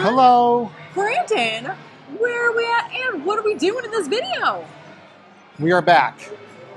Hello. Brandon, where are we at and what are we doing in this video? We are back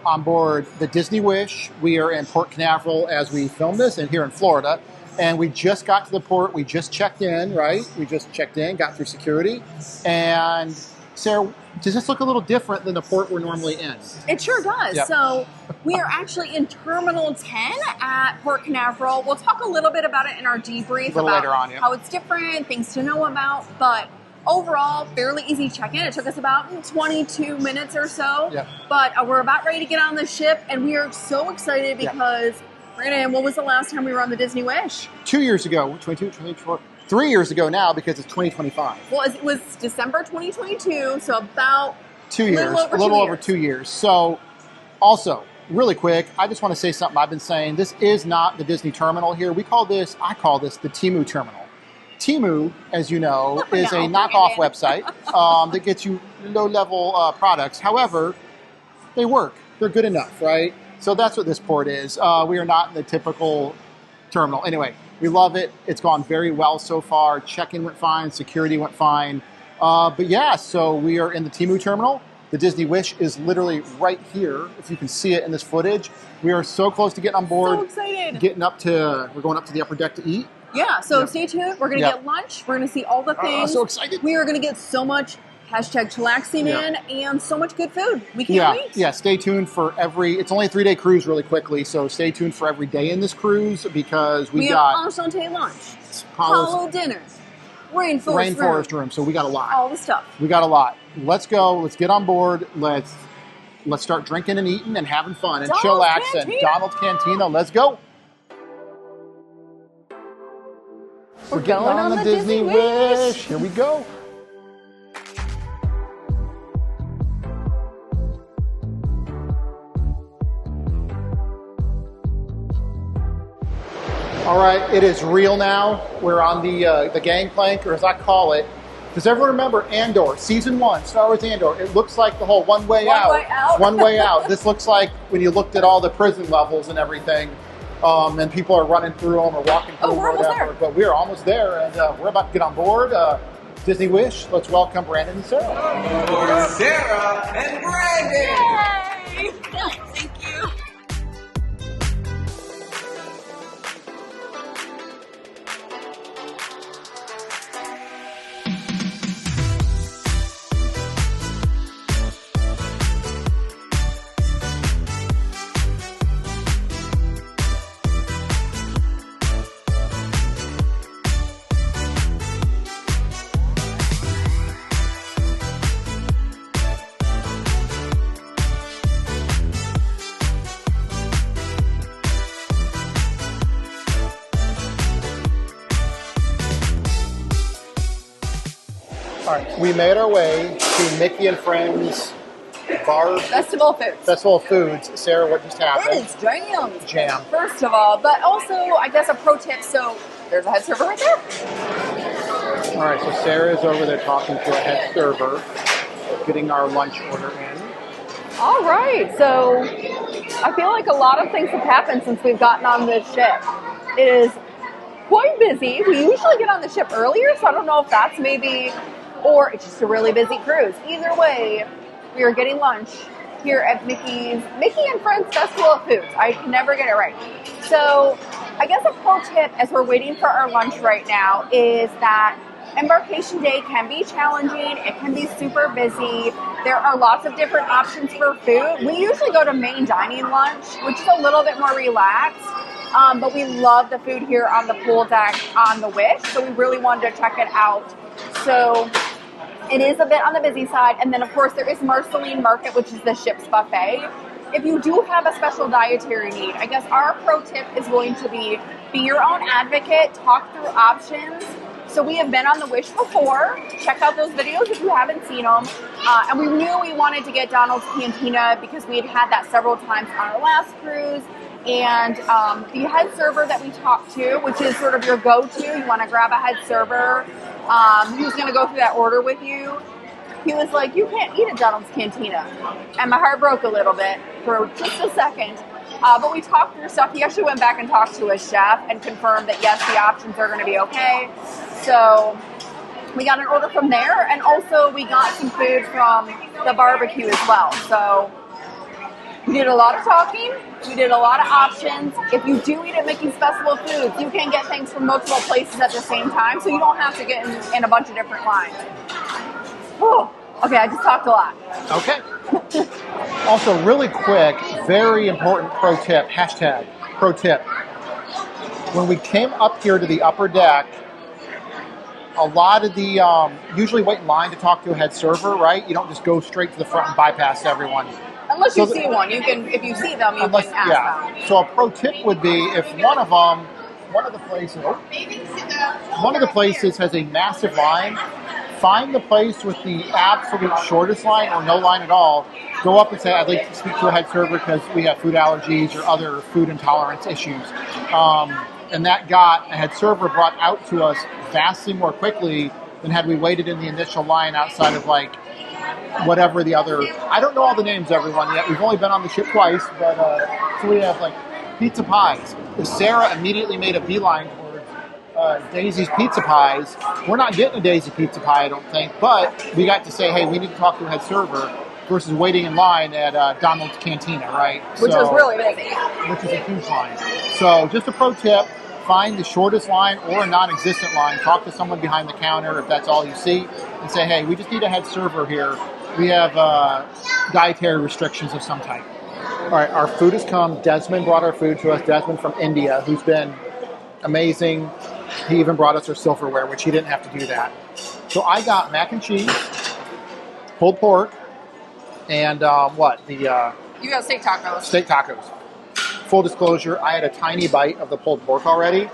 on board the Disney Wish. We are in Port Canaveral as we film this and here in Florida. And we just got to the port. We just checked in, right? We just checked in, got through security. And Sarah, does this look a little different than the port we're normally in? It sure does. Yep. So we are actually in Terminal 10 at Port Canaveral. We'll talk a little bit about it in our debrief A little about later on, yeah. how it's different, things to know about. But overall, fairly easy check-in. It took us about 22 minutes or so. Yep. But we're about ready to get on the ship, and we are so excited because, Brandon, when was the last time we were on the Disney Wish? 2 years ago, 22, 24, 3 years ago now because it's 2025. Well, it was December 2022, so about 2 years, a little over 2 years. So also, really quick, I just want to say something I've been saying. This is not the Disney terminal here. I call this the Temu terminal. Temu, as you know, is a knockoff website that gets you low-level products. However, they work. They're good enough, right? So that's what this port is. We are not in the typical terminal. Anyway, we love it. It's gone very well so far. Check-in went fine. Security went fine. But yeah, so we are in the Temu terminal. The Disney Wish is literally right here. If you can see it in this footage. We are so close to getting on board. So excited. We're going up to the upper deck to eat. Yeah, so stay tuned. We're going to get lunch. We're going to see all the things. So excited. We are going to get so much #chillaxing in and so much good food. We can't wait. Yeah, stay tuned for it's only a 3-day cruise really quickly, so stay tuned for every day in this cruise because we got have enchanté lunch, Apollo dinner, Rainforest Room. So we got a lot. All the stuff. We got a lot. Let's go. Let's get on board. Let's start drinking and eating and having fun and chillax and Donald's Cantina. Let's go. We're going on the Disney Wish. Here we go. All right, it is real now. We're on the gangplank, or as I call it. Does everyone remember Andor, Season 1, Star Wars Andor? It looks like the whole one way out. One way out. This looks like when you looked at all the prison levels and everything, and people are running through them or walking through them or whatever. But we're almost there, and we're about to get on board. Disney Wish, let's welcome Brandon and Sarah. Sarah and Brandon! Yay! Thank you. All right, we made our way to Mickey and Friends Bar Festival of Foods. Festival of Foods. Sarah, what just happened? It is jam. Jam. First of all, but also, I guess a pro tip. So there's a head server right there. All right, so Sarah is over there talking to a head server, getting our lunch order in. All right, so I feel like a lot of things have happened since we've gotten on this ship. It is quite busy. We usually get on the ship earlier, so I don't know if that's maybe, or it's just a really busy cruise. Either way, we are getting lunch here at Mickey and Friends Festival of Foods. I can never get it right. So I guess a pro tip as we're waiting for our lunch right now is that Embarkation Day can be challenging. It can be super busy. There are lots of different options for food. We usually go to main dining lunch, which is a little bit more relaxed. But we love the food here on the pool deck on the Wish, so we really wanted to check it out. So it is a bit on the busy side. And then, of course, there is Marceline Market, which is the ship's buffet. If you do have a special dietary need, I guess our pro tip is going to be your own advocate, talk through options. So we have been on the Wish before. Check out those videos if you haven't seen them. And we knew we wanted to get Donald's Cantina because we had that several times on our last cruise. And the head server that we talked to, which is sort of your go-to, you want to grab a head server who's going to go through that order with you. He was like, you can't eat at Donald's Cantina. And my heart broke a little bit for just a second. But we talked through stuff. He actually went back and talked to his chef and confirmed that, yes, the options are going to be okay. So we got an order from there, and also we got some food from the barbecue as well. So we did a lot of talking. We did a lot of options. If you do eat at Mickey's Festival of Foods, you can get things from multiple places at the same time, so you don't have to get in a bunch of different lines. Whew. Okay, I just talked a lot. Okay. Also, really quick, very important pro tip, hashtag pro tip. When we came up here to the upper deck, a lot of the, usually wait in line to talk to a head server, right? You don't just go straight to the front and bypass everyone. Unless you see one, you can. If you see them, you can ask them. So a pro tip would be if one of the places has a massive line, find the place with the absolute shortest line or no line at all. Go up and say, I'd like to speak to a head server because we have food allergies or other food intolerance issues. And that got a head server brought out to us vastly more quickly than had we waited in the initial line outside of like whatever the other, I don't know all the names, everyone, yet. We've only been on the ship twice, but so we have like pizza pies. Sarah immediately made a beeline towards Daisy's Pizza Pies. We're not getting a Daisy Pizza Pie, I don't think, but we got to say, hey, we need to talk to a head server versus waiting in line at Donald's Cantina, right? Which was really busy. Which is a huge line. So just a pro tip, find the shortest line or a non-existent line. Talk to someone behind the counter if that's all you see and say, hey, we just need a head server here. We have dietary restrictions of some type. All right, our food has come. Desmond brought our food to us. Desmond from India, who's been amazing. He even brought us our silverware, which he didn't have to do that. So I got mac and cheese, pulled pork, and You got steak tacos. Steak tacos. Full disclosure, I had a tiny bite of the pulled pork already.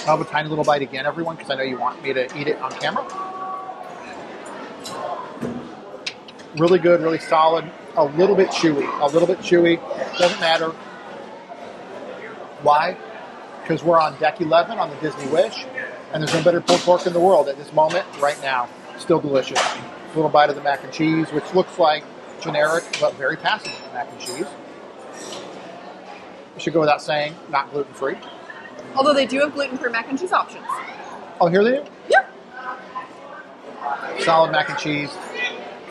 I'll have a tiny little bite again, everyone, because I know you want me to eat it on camera. Really good, really solid. A little bit chewy. Doesn't matter. Why? Because we're on deck 11 on the Disney Wish, and there's no better pulled pork in the world at this moment, right now. Still delicious. A little bite of the mac and cheese, which looks like generic, but very passable mac and cheese. Should go without saying, not gluten-free. Although they do have gluten-free mac and cheese options. Oh, here they do? Yeah. Solid mac and cheese,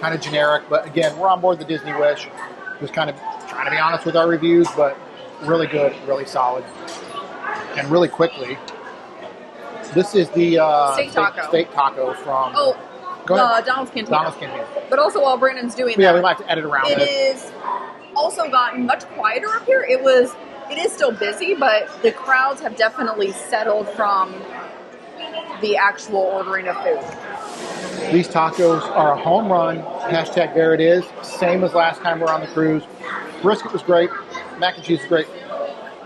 kind of generic, but again, we're on board the Disney Wish. Just kind of trying to be honest with our reviews, but really good, really solid. And really quickly, this is the steak taco from Donald's Cantina. But also while Brandon's doing that, we might have to edit around it. It is also gotten much quieter up here. It is still busy, but the crowds have definitely settled from the actual ordering of food. These tacos are a home run. Hashtag there it is. Same as last time we were on the cruise. Brisket was great. Mac and cheese is great.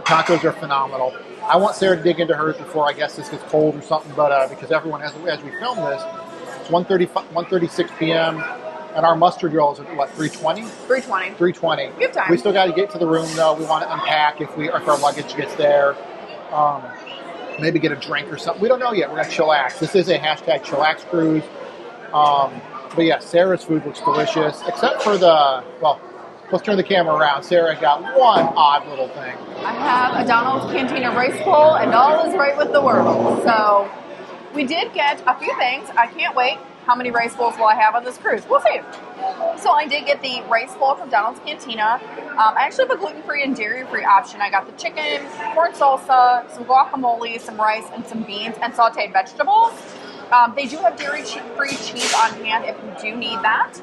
Tacos are phenomenal. I want Sarah to dig into hers before I guess this gets cold or something, but because everyone, as we film this, it's 1:36 p.m. And our muster drill is at what, 3:20? 3:20. 3:20. We have time. We still got to get to the room though. We want to unpack if our luggage gets there. Maybe get a drink or something. We don't know yet. We're gonna chillax. This is a hashtag chillax cruise. But yeah, Sarah's food looks delicious, except for let's turn the camera around. Sarah got one odd little thing. I have a Donald's Cantina rice bowl, and all is right with the world. So we did get a few things. I can't wait. How many rice bowls will I have on this cruise? We'll see. So I did get the rice bowl from Donald's Cantina. I actually have a gluten-free and dairy-free option. I got the chicken, corn salsa, some guacamole, some rice, and some beans, and sauteed vegetables. They do have dairy-free cheese on hand if you do need that,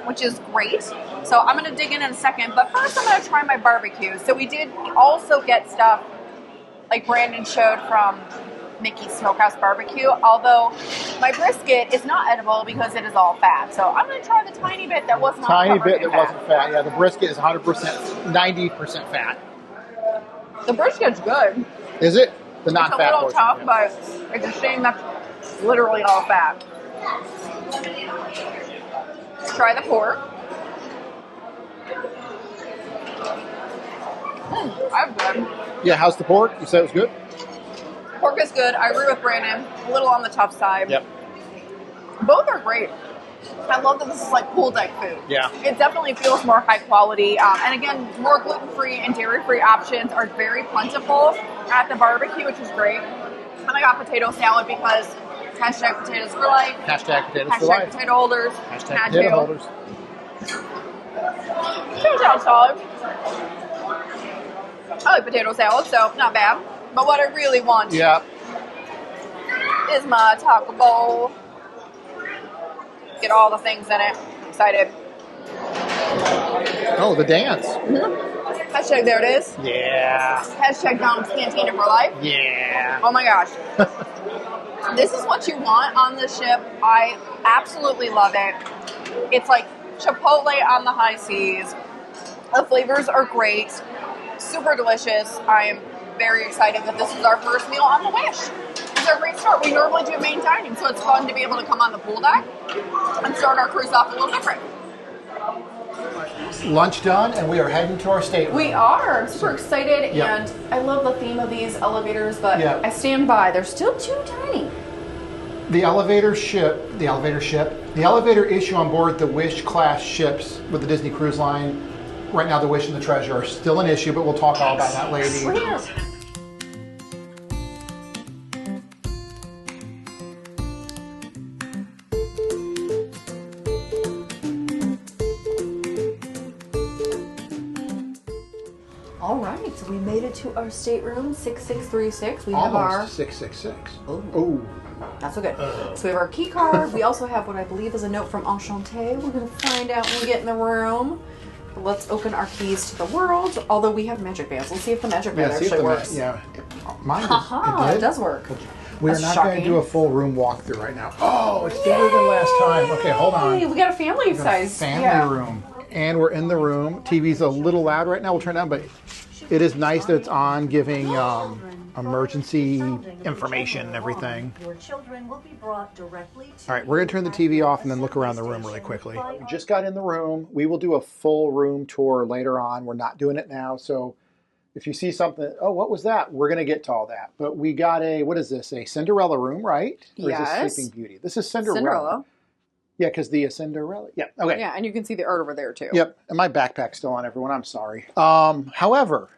which is great. So I'm going to dig in a second. But first I'm going to try my barbecue. So we did also get stuff like Brandon showed from Mickey's Smokehouse Barbecue, although my brisket is not edible because it is all fat. So I'm going to try the tiny bit that was not wasn't fat. Yeah, the brisket is 100%, 90% fat. The brisket's good. Is it? The non-fat portion. It's a little tough, but it's a shame that's literally all fat. Let's try the pork. I'm good. Yeah, how's the pork? You said it was good? Pork is good. I agree with Brandon. A little on the tough side. Yep. Both are great. I love that this is like pool deck food. Yeah. It definitely feels more high quality. And again, more gluten-free and dairy-free options are very plentiful at the barbecue, which is great. And I got potato salad because Hashtag potatoes for life. Hashtag potatoes for Hashtag life. potato holders. Hashtag potato holders. Potato salad. I like potato salad, so not bad. But what I really want is my taco bowl. Get all the things in it. Excited. Oh, the dance. Hashtag there it is. Yeah. Hashtag Donald's Cantina for life. Yeah. Oh my gosh. This is what you want on the ship. I absolutely love it. It's like Chipotle on the high seas. The flavors are great. Super delicious. I am very excited that this is our first meal on the Wish. It's our great start. We normally do main dining, so it's fun to be able to come on the pool deck and start our cruise off a little different. Lunch done, and we are heading to our stateroom. We are. I'm super excited, and I love the theme of these elevators, but I stand by. They're still too tiny. The elevator issue on board the Wish class ships with the Disney Cruise Line, right now the Wish and the Treasure are still an issue, but we'll talk all about that later. We're here. All right, so we made it to our stateroom, 6636. We have our 666. Oh, not so good. So we have our key card. We also have what I believe is a note from Enchanté. We're going to find out when we get in the room. But let's open our keys to the world. Although we have magic bands. Let's see if the magic band actually works. Mine it does work. We're not going to do a full room walkthrough right now. Oh, it's better than last time. Okay, hold on. We got a family size. Family room. And we're in the room. TV's a little loud right now. We'll turn it down, but it is nice that it's on, giving emergency information and everything. Your children will be brought directly to. All right, we're going to turn the TV off and then look around the room really quickly. We just got in the room. We will do a full room tour later on. We're not doing it now, so if you see something, oh, what was that? We're going to get to all that. But we got a, what is this, a Cinderella room, right? Or yes. Is this Sleeping Beauty? This is Cinderella. Yeah, because the Cinderella. Yeah, okay. Yeah, and you can see the art over there, too. Yep, and my backpack's still on, everyone. I'm sorry. However,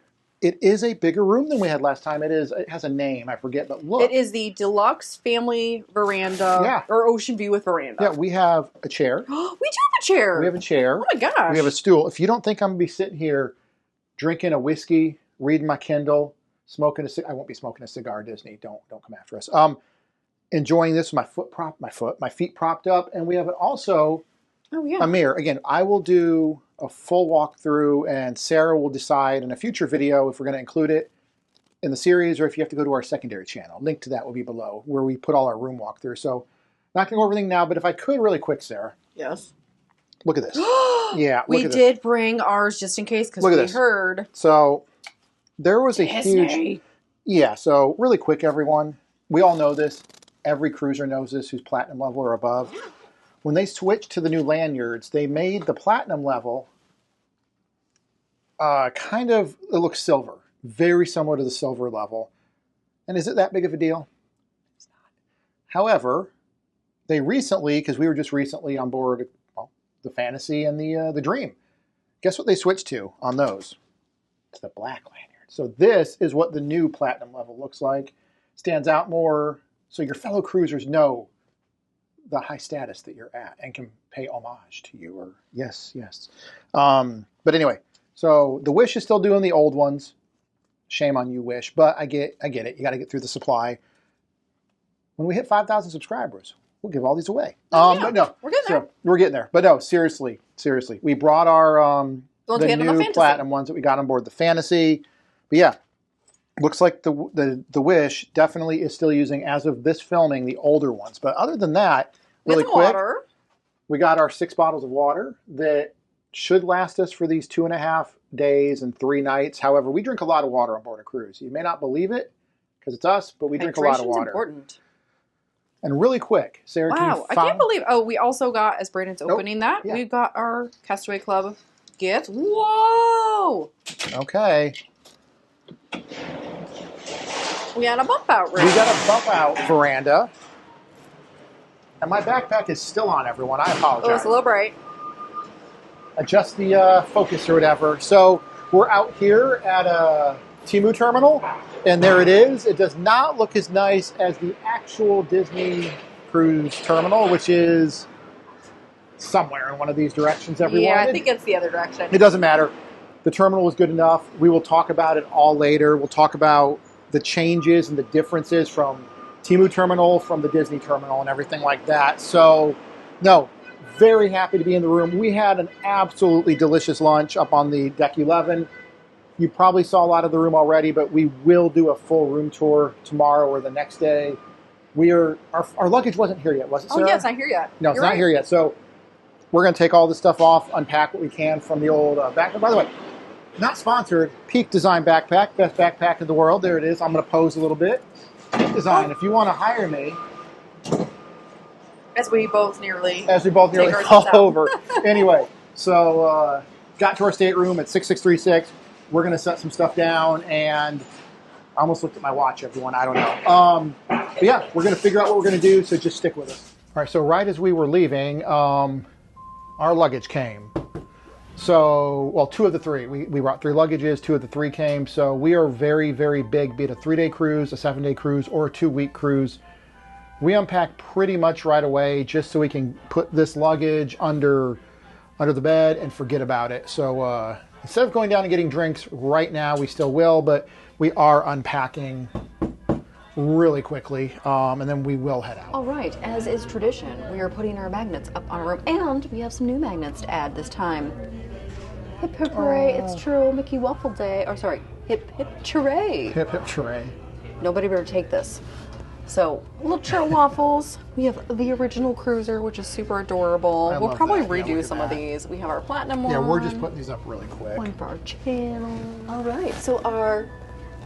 it is a bigger room than we had last time. It has a name. I forget, but look. It is the deluxe family veranda or ocean view with veranda. Yeah, we have a chair. We do have a chair. We have a chair. Oh, my gosh. We have a stool. If you don't think I'm going to be sitting here drinking a whiskey, reading my Kindle, smoking I won't be smoking a cigar, Disney. Don't come after us. Enjoying this with my feet propped up, and we have also a mirror. Again, I will do a full walkthrough, and Sarah will decide in a future video if we're going to include it in the series or if you have to go to our secondary channel. Link to that will be below, where we put all our room walkthrough. So, not going to go over everything now, but if I could really quick, Sarah. Yes. Look at this. Yeah, we did bring ours just in case because we heard. So, there was a huge. Yeah. So, really quick, everyone. We all know this. Every cruiser knows this who's platinum level or above. When they switched to the new lanyards, they made the platinum level kind of, it looks silver. Very similar to the silver level. And is it that big of a deal? It's not. However, they recently, because we were just recently on board the Fantasy and the Dream. Guess what they switched to on those? It's the black lanyard. So this is what the new platinum level looks like. Stands out more. So your fellow cruisers know the high status that you're at and can pay homage to you. Or yes. But anyway, so the Wish is still doing the old ones. Shame on you, Wish. But I get it. You got to get through the supply. When we hit 5,000 subscribers, we'll give all these away. But no, we're getting there. We're getting there. But no, seriously, we brought our the new platinum ones that we got on board the Fantasy. But yeah. Looks like the Wish definitely is still using, as of this filming, the older ones. But other than that, really quick, we got our 6 bottles of water that should last us for these 2.5 days and 3 nights. However, we drink a lot of water on board a cruise. You may not believe it because it's us, but we drink a lot of water. Important. And really quick, Sarah, wow, I can't believe. Oh, we also got, as Brandon's opening that, we got our Castaway Club gift. Whoa! Okay. We got a bump out room. We got a bump out veranda. And my backpack is still on, everyone. I apologize. Oh, it's a little bright. Adjust the focus or whatever. So we're out here at a Temu terminal, and there it is. It does not look as nice as the actual Disney cruise terminal, which is somewhere in one of these directions, everyone. Yeah, I think it's the other direction. It doesn't matter. The terminal was good enough. We will talk about it all later. We'll talk about the changes and the differences from Temu terminal, from the Disney terminal, and everything like that. So, no, very happy to be in the room. We had an absolutely delicious lunch up on the Deck 11. You probably saw a lot of the room already, but we will do a full room tour tomorrow or the next day. Our luggage wasn't here yet, was it, Sarah? Oh, yeah, it's not here yet. No, it's not here yet. So we're going to take all this stuff off, unpack what we can from the old backpack. By the way, not sponsored, Peak Design backpack, best backpack in the world. There it is. I'm going to pose a little bit. Peak Design, if you want to hire me. As we both nearly fall over. Anyway, so got to our stateroom at 6636. We're going to set some stuff down, and I almost looked at my watch, everyone. I don't know. But yeah, we're going to figure out what we're going to do, so just stick with us. All right, so right as we were leaving, our luggage came. So, well, 2 of the 3. We brought 3 luggages, 2 of the 3 came. So we are very, very big, be it a 3-day cruise, a 7-day cruise, or a 2-week cruise. We unpack pretty much right away just so we can put this luggage under the bed and forget about it. So instead of going down and getting drinks right now, we still will, but we are unpacking really quickly, and then we will head out. All right, as is tradition, we are putting our magnets up on our room, and we have some new magnets to add this time. Hip hip hooray, it's true, Mickey Waffle Day, or sorry, hip hip hooray. Hip hip hooray. Nobody better take this. So, little chill waffles. We have the original cruiser, which is super adorable. We'll probably redo some of these. We have our platinum one. Yeah, we're just putting these up really quick. One for our channel. All right, so our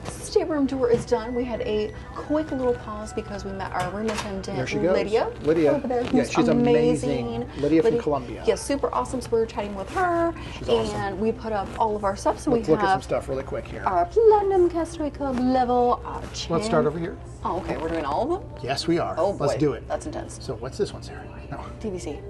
stateroom tour is done. We had a quick little pause because we met our room attendant, there she goes. Lydia. Over there, yeah, she's amazing. Lydia from Colombia. Yeah, super awesome. So we were chatting with her, she's awesome. And we put up all of our stuff. So Let's we look have at some stuff really quick here. Our Platinum Castaway Club level, our channel. Let's start over here. Oh, okay. We're doing all of them? Yes, we are. Oh, boy. Let's do it. That's intense. So what's this one, Sarah? No. DVC.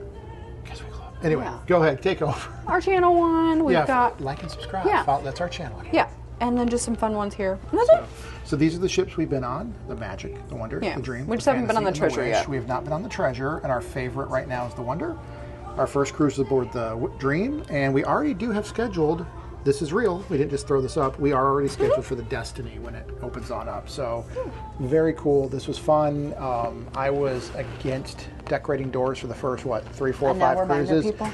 Castaway Club. Anyway, Yeah. Go ahead. Take over. Our channel one. We've got... like and subscribe. Yeah. That's our channel. Yeah. And then just some fun ones here. And that's it. So these are the ships we've been on. The Magic, the Wonder, Yeah. the Dream. We just the haven't been on the Fantasy, and Treasure Wish. yet. We have not been on the Treasure, and our favorite right now is the Wonder. Our first cruise is aboard the Dream, and we already do have scheduled, this is real, we didn't just throw this up, we are already scheduled for the Destiny when it opens on up. So very cool. This was fun. I was against decorating doors for the first, 3, 4, 5 cruises. People.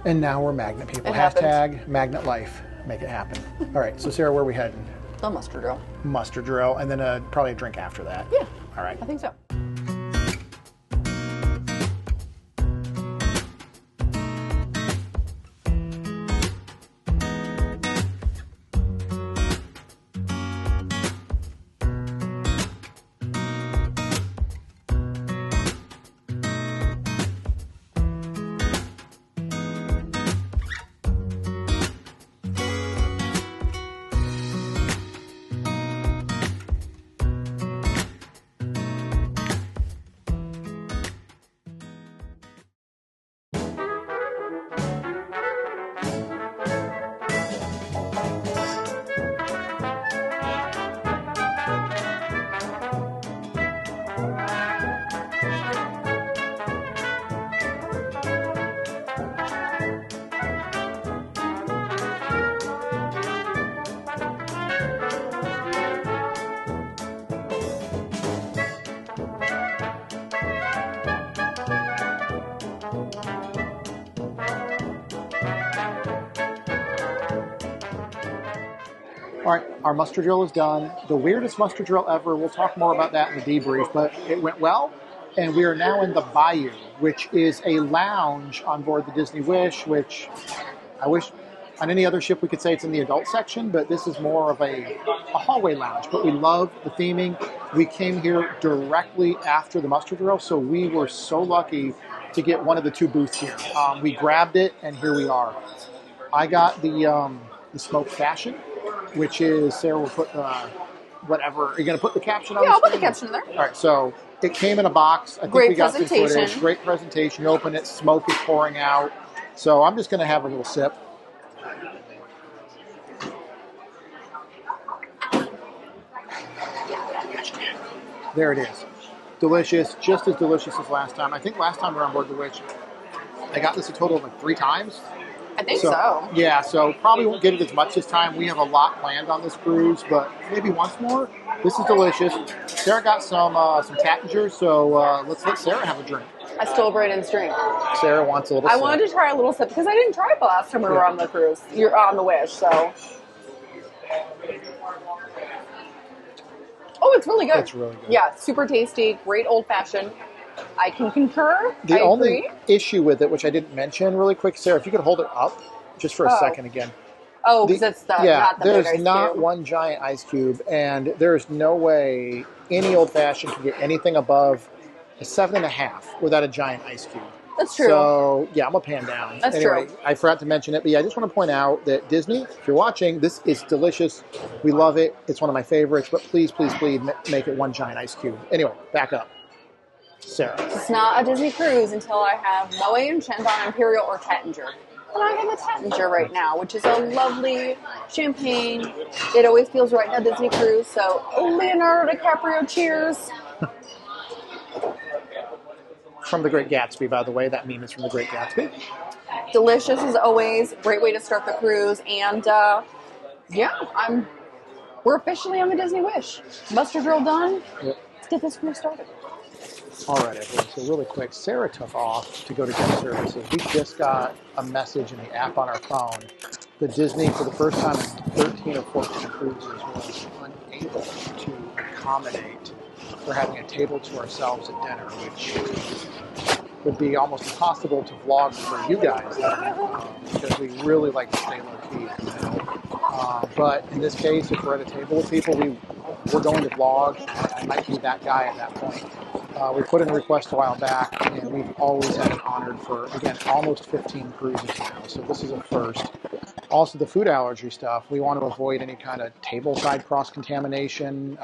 And now we're magnet people. It happens. Hashtag magnet life. Make it happen. All right, so Sarah, where are we heading? The mustard drill. Mustard drill, and then probably a drink after that. Yeah. All right. I think so. All right, our muster drill is done. The weirdest muster drill ever. We'll talk more about that in the debrief, but it went well. And we are now in the Bayou, which is a lounge on board the Disney Wish, which I wish on any other ship we could say it's in the adult section, but this is more of a hallway lounge. But we love the theming. We came here directly after the muster drill, so we were so lucky to get one of the 2 booths here. We grabbed it, and here we are. I got the smoked fashion, which is, Sarah will put whatever. Are you going to put the caption on Yeah, the I'll put the screen? caption in there. All right, so it came in a box. I think Great we got good presentation. footage. Great presentation. You open it, smoke is pouring out. So I'm just going to have a little sip. There it is. delicious, just as delicious as last time. I think last time we were on board the Witch, I got this a total of like 3 times. I think so. Yeah, so probably won't get it as much this time. We have a lot planned on this cruise, but maybe once more. This is delicious. Sarah got some Tattinger, so let's let Sarah have a drink. I stole Brayden's drink. Sarah wants a little sip. I wanted to try a little sip because I didn't try it the last time we were on the cruise. You're on the Wish, so. Oh, it's really good. It's really good. Yeah, super tasty, great old fashioned. I can concur. The I only agree. issue with it, which I didn't mention really quick, Sarah, if you could hold it up just for a second again. Oh, because it's not the big there's ice not cube. one giant ice cube, and there's no way any old fashioned can get anything above a 7.5 without a giant ice cube. That's true. So, yeah, I'm a pan down. That's anyway, true. I forgot to mention it, but yeah, I just want to point out that Disney, if you're watching, this is delicious. We love it. It's one of my favorites, but please, please, please make it one giant ice cube. Anyway, back up. Sarah. It's not a Disney cruise until I have Moe and Shandon Imperial or Tattinger. And I have a Tattinger right now, which is a lovely champagne. It always feels right in a Disney cruise. So, Leonardo DiCaprio, cheers. From The Great Gatsby, by the way. That meme is from The Great Gatsby. Delicious as always. Great way to start the cruise. And we're officially on the Disney Wish. Muster drill done. Yep. Let's get this cruise started. All right, everyone. So really quick, Sarah took off to go to guest services. We just got a message in the app on our phone that Disney, for the first time in 13 or 14 cruises, was unable to accommodate for having a table to ourselves at dinner, which would be almost impossible to vlog for you guys because we really like to stay low key. But in this case, if we're at a table with people, we're going to vlog. I might be that guy at that point. We put in a request a while back, and we've always had it honored for, again, almost 15 cruises now. So this is a first. Also, the food allergy stuff, we want to avoid any kind of tableside cross-contamination.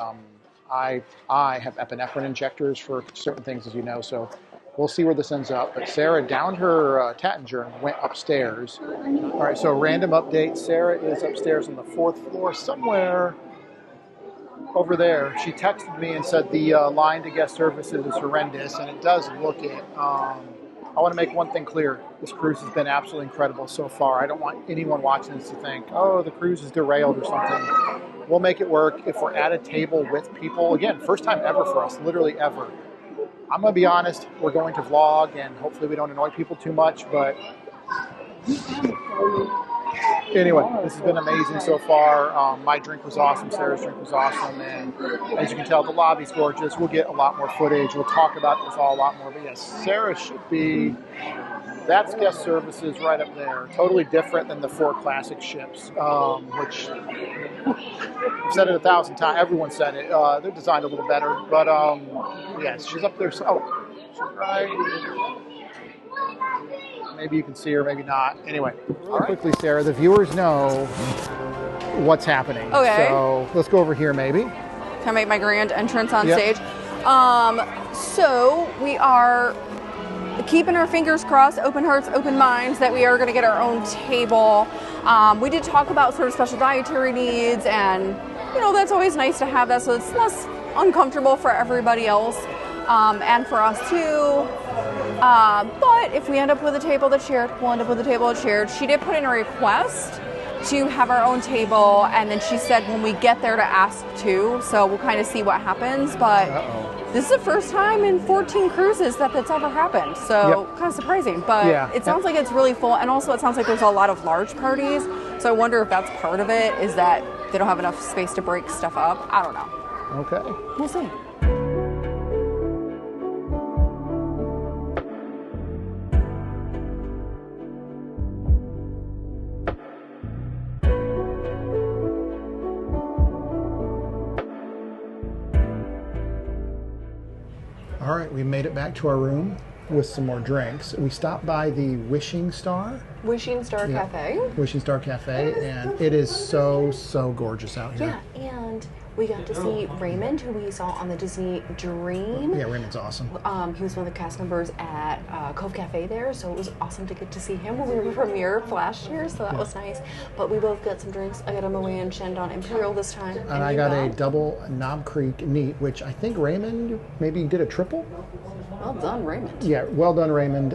I have epinephrine injectors for certain things, as you know, so we'll see where this ends up. But Sarah downed her Tattinger and went upstairs. All right, so random update. Sarah is upstairs on the 4th floor somewhere over there. She texted me and said the line to guest services is horrendous, and it does look it. I want to make one thing clear. This cruise has been absolutely incredible so far. I don't want anyone watching this to think, oh, the cruise is derailed or something. We'll make it work. If we're at a table with people, again, first time ever for us, literally ever. I'm going to be honest, we're going to vlog, and hopefully we don't annoy people too much, but anyway, this has been amazing so far. My drink was awesome, Sarah's drink was awesome, and as you can tell, the lobby's gorgeous. We'll get a lot more footage. We'll talk about this all a lot more, but yes, Sarah should be... That's guest services right up there. Totally different than the 4 classic ships, which I've said it 1,000 times. Everyone said it. They're designed a little better, but yes, she's up there. So, she's right. Maybe you can see her, maybe not. Anyway, really quickly, Sarah, the viewers know what's happening. Okay. So let's go over here, maybe. Can I make my grand entrance on stage? So we are keeping our fingers crossed, open hearts, open minds, that we are going to get our own table. We did talk about sort of special dietary needs, and that's always nice to have that, so it's less uncomfortable for everybody else and for us too. But if we end up with a table that's shared, we'll end up with a table that's shared. She did put in a request to have our own table, and then she said when we get there to ask too, so we'll kind of see what happens. But this is the first time in 14 cruises that's ever happened, so kind of surprising. But it sounds like it's really full, and also it sounds like there's a lot of large parties, so I wonder if that's part of it, is that they don't have enough space to break stuff up. I don't know. Okay. We'll see. All right, we made it back to our room with some more drinks. We stopped by the Wishing Star Cafe. Wishing Star Cafe, and it is so gorgeous out here. Yeah, and We got to see Raymond, who we saw on the Disney Dream. Yeah, Raymond's awesome. He was one of the cast members at Cove Cafe there, so it was awesome to get to see him when we were premiere last year, so that was nice. But we both got some drinks. I got a Moët Chandon Imperial this time. And I got a double Knob Creek neat, which I think Raymond maybe did a triple. Well done, Raymond. Yeah, well done, Raymond.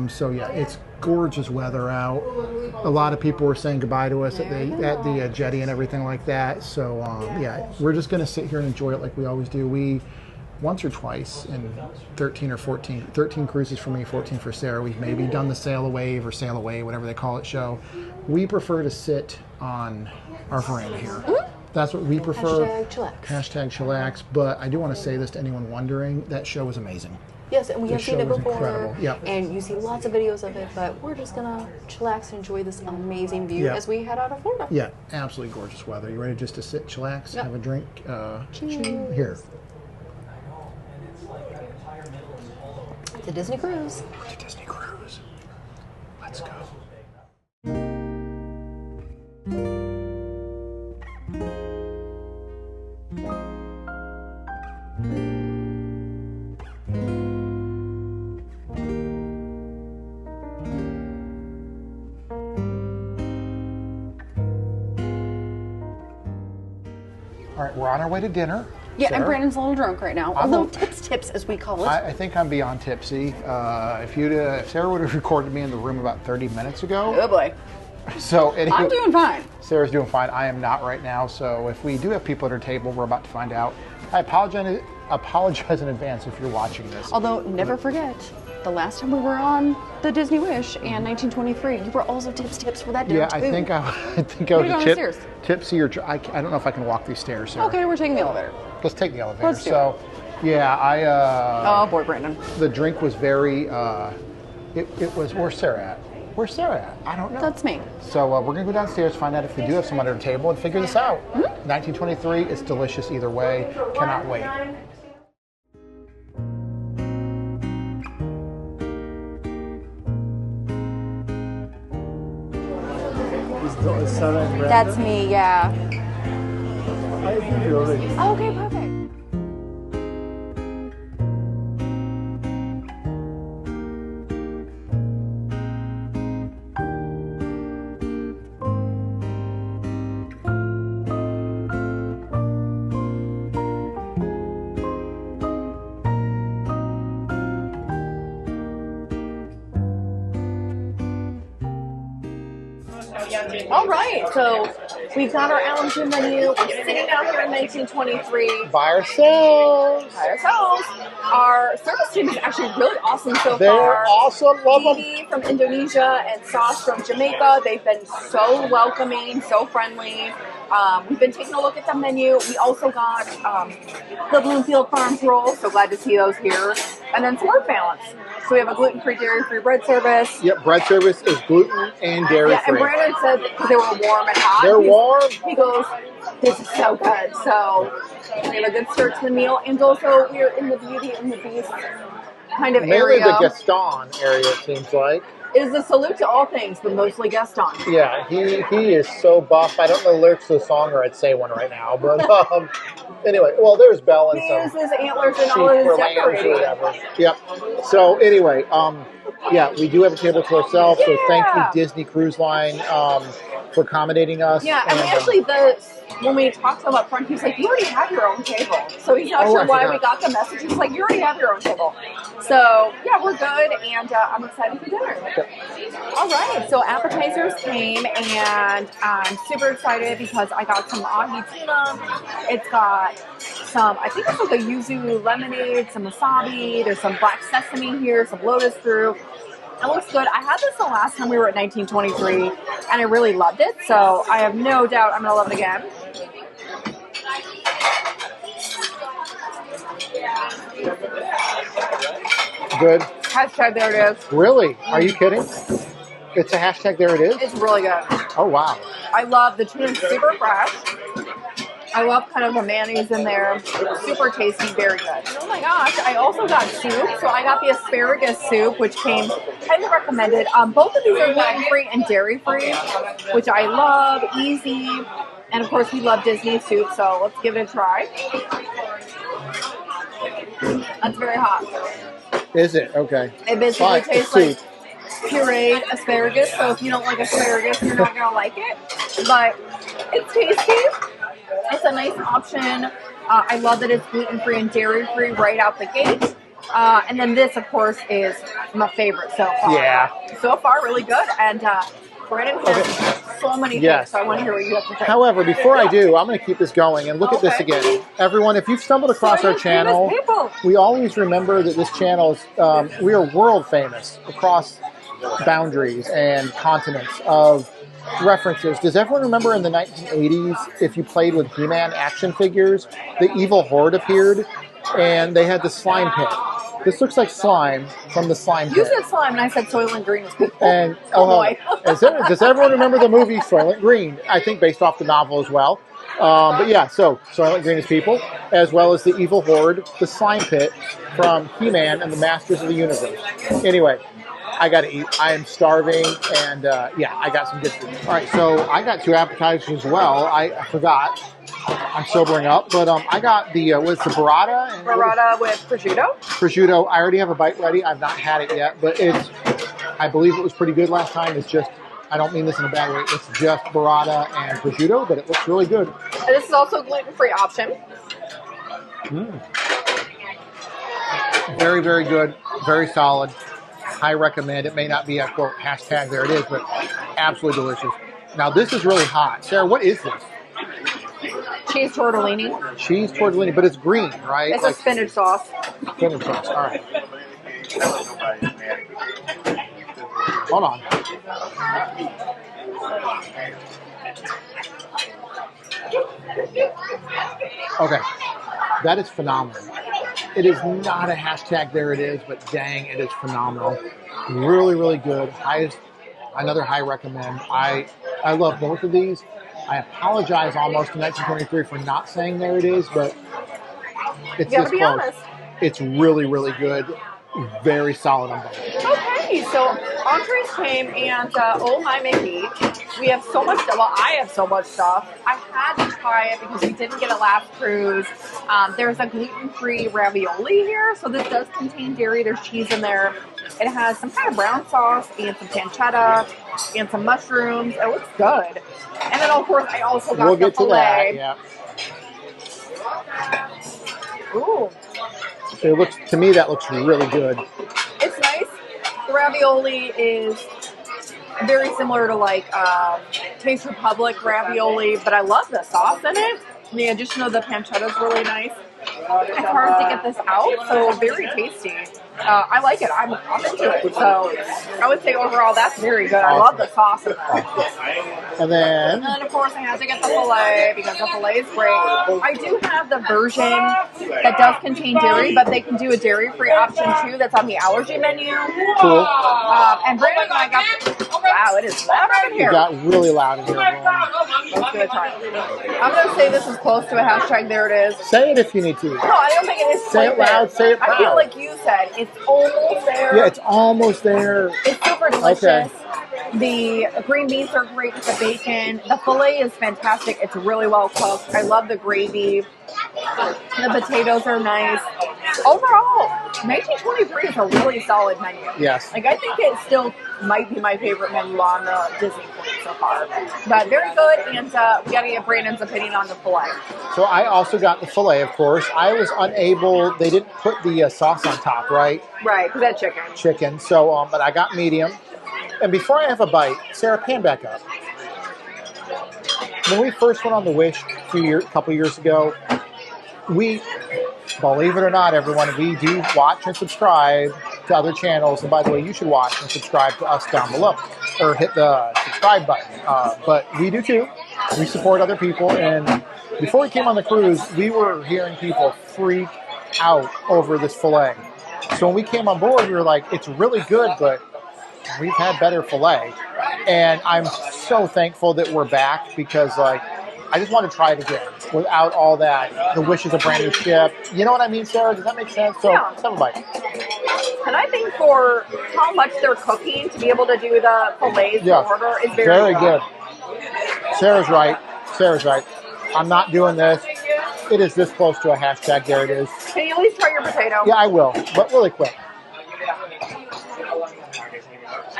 So yeah, it's gorgeous weather out. A lot of people were saying goodbye to us at the jetty and everything like that. So yeah, we're just gonna sit here and enjoy it like we always do. We once or twice in 13 cruises for me, 14 for Sarah. We've maybe done the Sail Away or Sail Away, whatever they call it, show. We prefer to sit on our veranda here. Mm-hmm. That's what we prefer. Hashtag chillax. Hashtag chillax. But I do want to say this to anyone wondering, that show was amazing. Yes, and we have seen it before. Incredible. Yep. And you see lots of videos of it, but we're just gonna chillax and enjoy this amazing view as we head out of Florida. Yeah, absolutely gorgeous weather. You ready just to sit, chillax, have a drink? Cheers. Here. It's a Disney cruise. It's a Disney cruise. Let's go. All right, we're on our way to dinner. Yeah, Sarah? and Brandon's a little drunk right now. Although tips, as we call it. I think I'm beyond tipsy. If Sarah would have recorded me in the room about 30 minutes ago. Oh boy. So anyway, I'm doing fine. Sarah's doing fine. I am not right now. So if we do have people at our table, we're about to find out. I apologize in advance if you're watching this. Although, never forget, the last time we were on the Disney Wish and 1923, you were also tips for that dinner Yeah, too. I think I was tipsy or I don't know if I can walk these stairs, Sarah. Okay, we're taking the elevator. Let's take the elevator. Let's do it. Yeah, oh boy, Brandon. The drink was very. It was. Where's Sarah at? Where's Sarah at? I don't know. That's me. So we're gonna go downstairs, find out if we do have some under the table, and figure this out. 1923. It's delicious either way. Cannot wait. That's me, yeah. I think you're already. Okay, perfect. All right, so we've got our Allentown menu. We're sitting out here in 1923. By ourselves. Our service team is actually really awesome so far. They're awesome. Love them. Edie from Indonesia and Sauce from Jamaica. They've been so welcoming, so friendly. We've been taking a look at the menu. We also got the Bloomfield Farms roll. So glad to see those here. And then some work balance. So we have a gluten-free, dairy-free bread service. Yep, bread service is gluten and dairy-free. Yeah, and Brandon said because they were warm and hot. They're warm. He goes, this is so good. So we have a good start to the meal. And also we're in the Beauty and the Beast kind of Mainly area. the Gaston area, it seems like. It is a salute to all things, but mostly Gaston. Yeah, he is so buff. I don't know the lyrics to the song, or I'd say one right now. But anyway, well, there's Belle and He some uses antlers and sheep all his or lambs or decorating. whatever. Yep. So anyway, yeah, we do have a table to ourselves. So thank you, Disney Cruise Line, for accommodating us. Yeah, and we actually, when we talked to him up front, he was like, you already have your own table. So he's not sure why we got the message. He's like, you already have your own table. So, yeah, we're good, and I'm excited for dinner. All right, so appetizers came, and I'm super excited because I got some ahi tuna. It's got some, I think it's like a yuzu lemonade, some wasabi. There's some black sesame here, some lotus fruit. It looks good. I had this the last time we were at 1923, and I really loved it. So I have no doubt I'm going to love it again. Good. Hashtag there it is. Really? Are you kidding? It's a hashtag there it is? It's really good. Oh, wow. I love the tuna, super fresh. I love kind of the mayonnaise in there. Super tasty, very good. And oh my gosh, I also got soup. So I got the asparagus soup, which came highly recommended. Both of these are gluten-free and dairy-free, which I love. Easy. And of course, we love Disney soup, so let's give it a try. That's very hot. Is it? Okay. It basically Fine. tastes like pureed asparagus, so if you don't like asparagus, you're not going to like it. But it's tasty. It's a nice option. I love that it's gluten-free and dairy-free right out the gate. And then this, of course, is my favorite so far. Yeah. So far, really good. And Brandon has so many things, so I want to hear what you have to say. However, before I do, I'm going to keep this going and look at this again. Everyone, if you've stumbled across our channel, we always remember that this channel is, we are world famous across boundaries and continents of references. Does everyone remember in the 1980s, if you played with He-Man action figures, the evil horde appeared and they had the slime pit? This looks like slime from the slime pit. You said slime, and I said Soylent Green was people. And boy. Does everyone remember the movie Soylent Green? I think based off the novel as well. But yeah, so Soylent Green is people, as well as the evil horde, the slime pit from He-Man and the Masters of the Universe. Anyway, I got to eat. I am starving, and yeah, I got some good food. All right, so I got 2 appetizers as well. I forgot. I'm sobering up, but I got the what's the burrata? And Burrata with prosciutto. Prosciutto. I already have a bite ready. I've not had it yet, but I believe it was pretty good last time. It's just, I don't mean this in a bad way. It's just burrata and prosciutto, but it looks really good. And this is also a gluten-free option. Very, very good. Very solid. I recommend. It may not be a quote hashtag there it is, but absolutely delicious. Now this is really hot. Sarah, what is this? Cheese tortellini. Cheese tortellini, but it's green, right? It's a spinach sauce. Spinach sauce. All right. Hold on. Okay. That is phenomenal. It is not a hashtag there it is, but dang, it is phenomenal. Really, really good. Another high recommend. I love both of these. I apologize almost to 1923 for not saying there it is, but it's you gotta this be close. honest. It's really, really good. Very solid on both. Okay, so entrees came, and oh my Mickey, we have so much stuff. Well, I have so much stuff. I had to try it because we didn't get it last cruise. There's a gluten-free ravioli here, so this does contain dairy. There's cheese in there. It has some kind of brown sauce and some pancetta and some mushrooms. It looks good. And then, of course, I also got the filet. Yeah. Ooh. It looks, to me, that looks really good. It's nice. The ravioli is very similar to like Taste Republic ravioli, but I love the sauce in it. And the addition of the pancetta is really nice. It's hard to get this out, so very tasty. I like it. I'm into it. So I would say overall that's very good. I love the sauce in that. And then, of course, I had to get the filet because the filet is great. I do have the version that does contain dairy, but they can do a dairy-free option too. That's on the allergy menu. cool. And Brandon and I got. Wow, it is loud out in here. It got really loud in here. Let's give it a try. I'm going to say this is close to a hashtag. There it is. Say it if you need to. No, I don't think it is. Say it loud, say it I feel proud. like you said it's almost there. Yeah, it's almost there. It's super delicious. Okay. The green beans are great with the bacon. The filet is fantastic. It's really well cooked. I love the gravy. The potatoes are nice. Overall, 1923 is a really solid menu. Yes. Like, I think it still might be my favorite menu on the Disney fleet so far. But very good, and we got to get Brandon's opinion on the filet. So I also got the filet, of course. I was unable, they didn't put the sauce on top, right? Right, because that's chicken. Chicken. So, but I got medium. And before I have a bite, Sarah, pan back up. When we first went on the Wish a couple years ago, we, believe it or not, everyone, we do watch and subscribe to other channels. And by the way, you should watch and subscribe to us down below, or hit the subscribe button. But we do too. We support other people. And before we came on the cruise, we were hearing people freak out over this filet. So when we came on board, we were like, it's really good, but we've had better filet. And I'm so thankful that we're back because, like, I just want to try it again without all that. The Wish is a brand new ship. You know what I mean, Sarah? Does that make sense? So, Yeah. let's have a bite. And I think for how much they're cooking to be able to do the fillets in order is very good. Sarah's right. Sarah's right. I'm not doing this. It is this close to a hashtag. There it is. Can you at least try your potato? Yeah, I will, but really quick.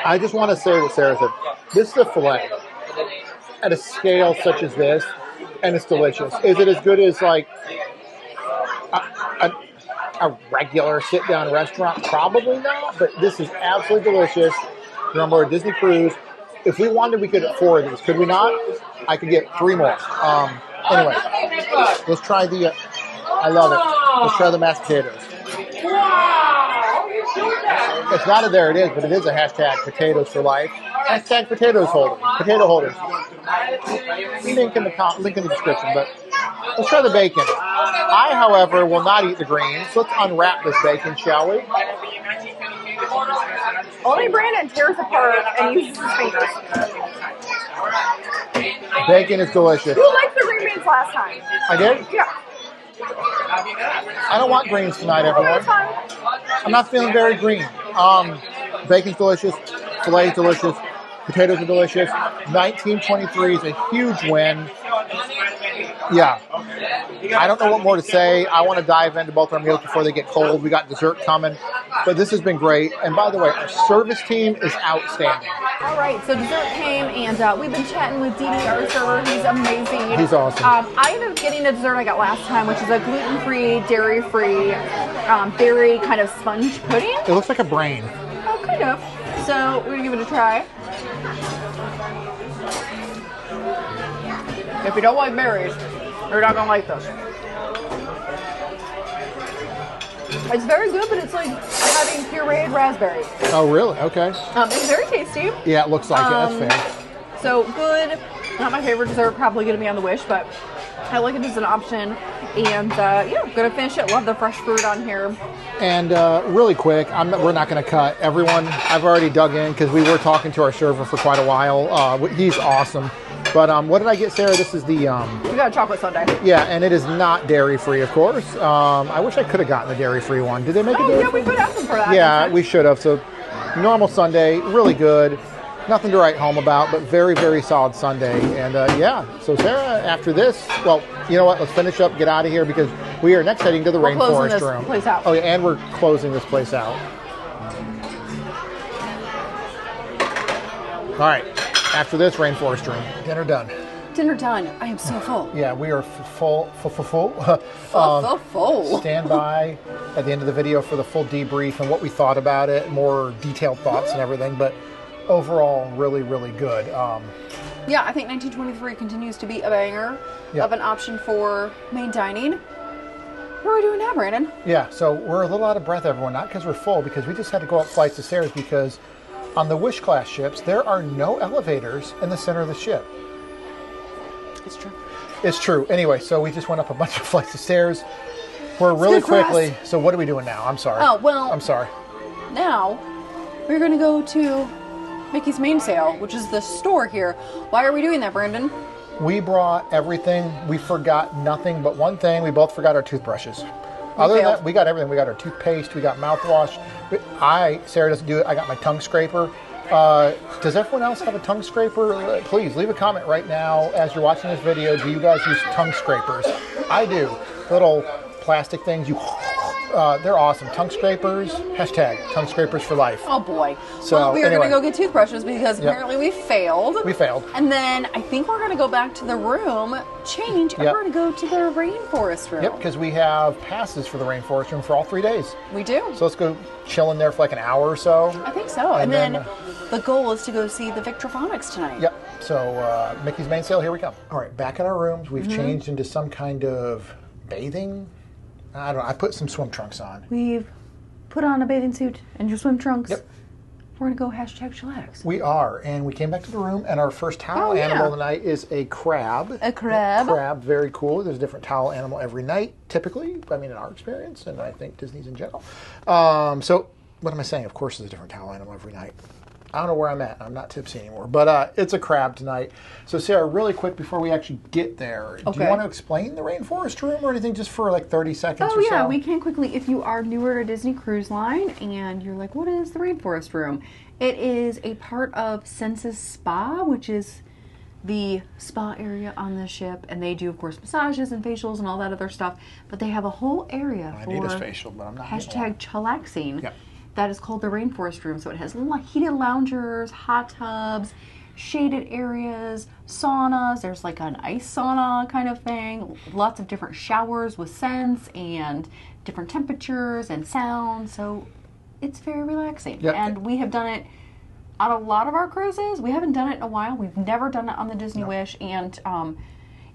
I just want to say what Sarah said. This is a filet at a scale such as this, and it's delicious. Is it as good as like a regular sit-down restaurant? Probably not, but this is absolutely delicious. Remember, a Disney cruise. If we wanted, we could get 4 of these. Could we not? I could get 3 more. Anyway, let's try the. I love it. Let's try the mashed potatoes. It's not a there it is, but it is a hashtag potatoes for life. Hashtag potatoes holder. Potato holders. Link in the description, but let's try the bacon. I, however, will not eat the greens. Let's unwrap this bacon, shall we? Only Brandon tears apart and uses his fingers. Bacon is delicious. You liked the green beans last time. I did? Yeah. I don't want greens tonight, everyone. That's fine. I'm not feeling very green. Bacon's delicious. Filet is delicious. Potatoes are delicious. 1923 is a huge win. Yeah. I don't know what more to say. I want to dive into both our meals before they get cold. We got dessert coming. But this has been great. And by the way, our service team is outstanding. All right, so dessert came, and we've been chatting with Dee, our server. He's amazing. He's awesome. I ended up getting a dessert I got last time, which is a gluten-free, dairy-free, berry kind of sponge pudding. It looks like a brain. Oh, kind of. So we're going to give it a try. If you don't like berries, you're not going to like this. It's very good, but it's like having pureed raspberries. Oh, really? Okay. It's very tasty. Yeah, it looks like it. That's fair. So good. Not my favorite dessert. Probably going to be on the wish, but I like it as an option. And yeah, going to finish it. Love the fresh fruit on here. And really quick, we're not going to cut. Everyone, I've already dug in because we were talking to our server for quite a while. He's awesome. But what did I get, Sarah? This is the... We got a chocolate sundae. Yeah, and it is not dairy-free, of course. I wish I could have gotten the dairy-free one. Did they make it dairy-free? Yeah, we could ask them for that. Yeah, we should have. So, normal sundae, really good. Nothing to write home about, but very, very solid sundae. And yeah, so Sarah, after this, well, you know what? Let's finish up, get out of here, because we are next heading to the Rainforest Room. Place out. Oh, yeah, and we're closing this place out. All right. After this, Rainforest Room. Dinner done. Dinner done. I am so full. Yeah, we are full. Full. Stand by at the end of the video for the full debrief and what we thought about it, more detailed thoughts and everything. But overall, really, really good. Yeah, I think 1923 continues to be a banger of an option for main dining. What are we doing now, Brandon? Yeah, so we're a little out of breath, everyone. Not because we're full, because we just had to go up flights of stairs because on the Wish class ships, there are no elevators in the center of the ship. It's true. It's true. Anyway, so we just went up a bunch of flights of stairs. We're really quickly. So what are we doing now? I'm sorry. Oh, well. I'm sorry. Now, we're going to go to Mickey's Mainsail, which is the store here. Why are we doing that, Brandon? We brought everything. We forgot nothing but one thing. We both forgot our toothbrushes. Other than that, we got everything. We got our toothpaste. We got mouthwash. Sarah doesn't do it. I got my tongue scraper. Does everyone else have a tongue scraper? Please leave a comment right now as you're watching this video. Do you guys use tongue scrapers? I do. Little plastic things. They're awesome. Tongue scrapers. Hashtag tongue scrapers for life. Oh boy. So, well, we are going to go get toothbrushes because apparently we failed. We failed. And then I think we're going to go back to the room, change, and we're going to go to the Rainforest Room. Yep, because we have passes for the Rainforest Room for all 3 days. We do. So let's go chill in there for like an hour or so. I think so. And then the goal is to go see the Victrophonics tonight. Yep. So Mickey's Mainsail, here we come. All right, back in our rooms. We've changed into some kind of bathing. I don't know. I put some swim trunks on. We've put on a bathing suit and your swim trunks. Yep. We're going to go hashtag chillax. We are. And we came back to the room, and our first towel animal tonight is a crab. A crab. A crab, very cool. There's a different towel animal every night, typically. I mean, in our experience, and I think Disney's in general. So, what am I saying? Of course, there's a different towel animal every night. I don't know where I'm at. I'm not tipsy anymore. But it's a crab tonight. So, Sarah, really quick before we actually get there, do you want to explain the Rainforest Room or anything just for like 30 seconds or so? Oh, yeah, we can quickly. If you are newer to Disney Cruise Line and you're like, what is the Rainforest Room? It is a part of Senses Spa, which is the spa area on the ship, and they do, of course, massages and facials and all that other stuff. But they have a whole area I for need a facial, but I'm not hashtag chillaxing. Yep. That is called the Rainforest Room. So it has heated loungers, hot tubs, shaded areas, saunas. There's like an ice sauna kind of thing. Lots of different showers with scents and different temperatures and sounds. So it's very relaxing. Yep. And we have done it on a lot of our cruises. We haven't done it in a while. We've never done it on the Disney Wish. And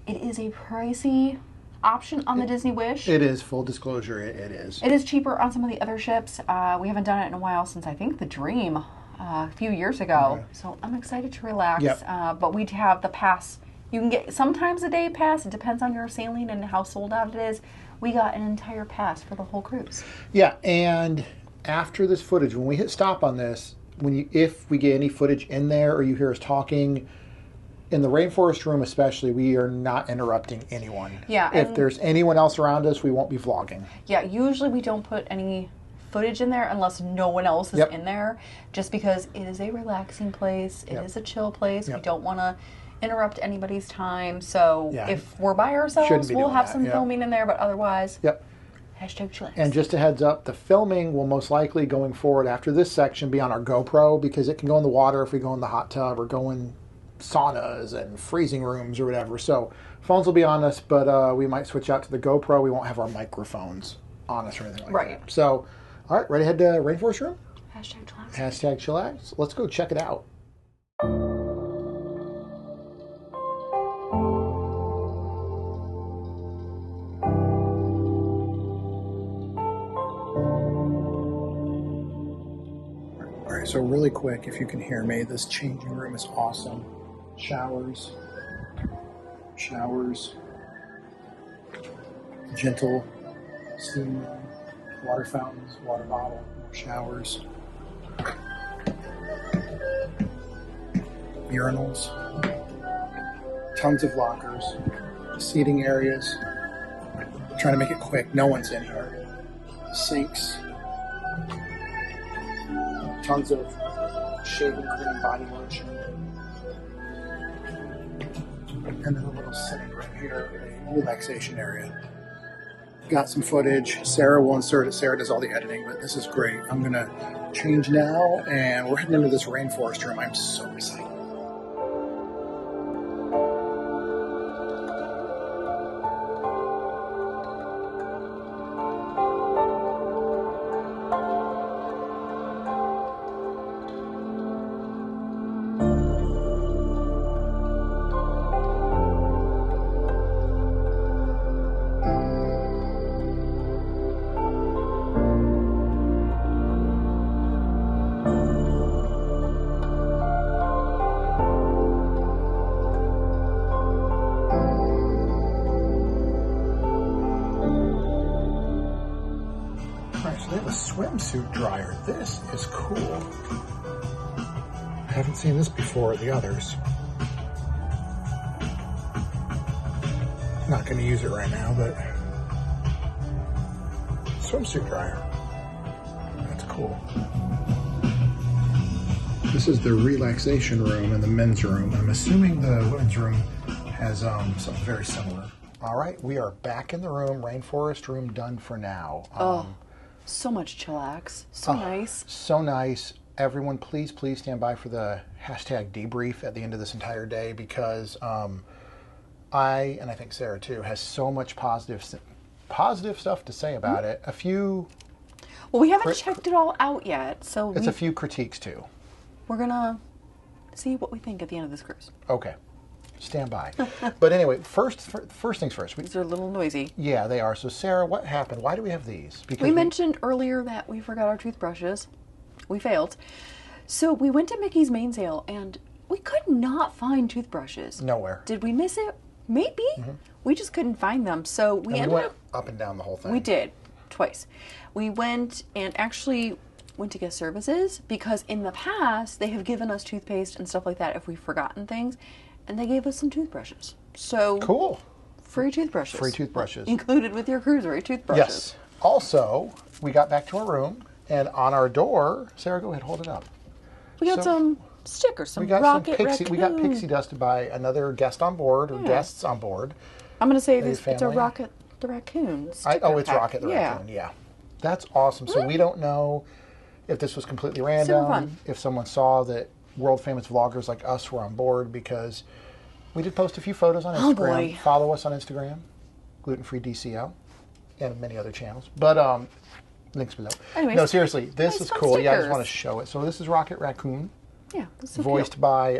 it is a pricey option on the Disney Wish. It is, full disclosure, it is. It is cheaper on some of the other ships. We haven't done it in a while since I think the Dream a few years ago. Okay. So I'm excited to relax. Yep. But we'd have the pass. You can get sometimes a day pass. It depends on your sailing and how sold out it is. We got an entire pass for the whole cruise. Yeah, and after this footage, when we hit stop on this, if we get any footage in there or you hear us talking, in the Rainforest Room especially, we are not interrupting anyone. Yeah. If there's anyone else around us, we won't be vlogging. Yeah, usually we don't put any footage in there unless no one else is in there, just because it is a relaxing place. It is a chill place. We don't want to interrupt anybody's time. So if we're by ourselves, we'll have some filming in there, but otherwise, hashtag chillax. And just a heads up, the filming will most likely going forward after this section be on our GoPro, because it can go in the water if we go in the hot tub or go in saunas and freezing rooms or whatever. So phones will be on us, but we might switch out to the GoPro. We won't have our microphones on us or anything like that. So, all right, ready to head to Rainforest Room? Hashtag chillax. Hashtag chillax. Let's go check it out. All right, so really quick, if you can hear me, this changing room is awesome. Showers, gentle steam room, water fountains, water bottle, showers, urinals, tons of lockers, seating areas. Trying to make it quick, no one's in here. Sinks, tons of shaving cream, body lotion. And then a little sitting right here, a relaxation area. Got some footage. Sarah will insert it. Sarah does all the editing, but this is great. I'm going to change now, and we're heading into this Rainforest Room. I'm so excited. They have a swimsuit dryer. This is cool. I haven't seen this before at the others. Not going to use it right now, but swimsuit dryer. That's cool. This is the relaxation room and the men's room. I'm assuming the women's room has something very similar. All right, we are back in the room. Rainforest Room done for now. So much chillax. So nice. So nice. Everyone, please stand by for the hashtag debrief at the end of this entire day, because I, and I think Sarah too, has so much positive stuff to say about it. A few... Well, we haven't checked it all out yet, so... It's a few critiques too. We're going to see what we think at the end of this cruise. Okay. Stand by. But anyway, first things first. These are a little noisy. Yeah, they are. So Sarah, what happened? Why do we have these? Because we mentioned earlier that we forgot our toothbrushes. We failed. So we went to Mickey's mainsail and we could not find toothbrushes. Nowhere. Did we miss it? Maybe. We just couldn't find them. So we went up and down the whole thing. We did. Twice. We went and actually went to guest services, because in the past they have given us toothpaste and stuff like that if we've forgotten things. And they gave us some toothbrushes. So cool. Free toothbrushes. Free toothbrushes. Included with your cruiser, toothbrushes. Yes. Also, we got back to our room, and on our door, Sarah, go ahead, hold it up. We got some stickers, some We got rocket some pixie. raccoon. We got pixie dusted by another guest on board, or guests on board. I'm going to say Maybe it's a family. Rocket the Raccoon. It's sticker pack. Rocket the Raccoon. Yeah, that's awesome. So we don't know if this was completely Super random. fun. If someone saw that world famous vloggers like us were on board, because we did post a few photos on Instagram. boy. Follow us on Instagram, Gluten Free DCO, and many other channels. But links below. Anyways, no, seriously, this nice is fun cool. Yeah, I just stickers. want to show it. So this is Rocket Raccoon, Yeah, that's so voiced cute. by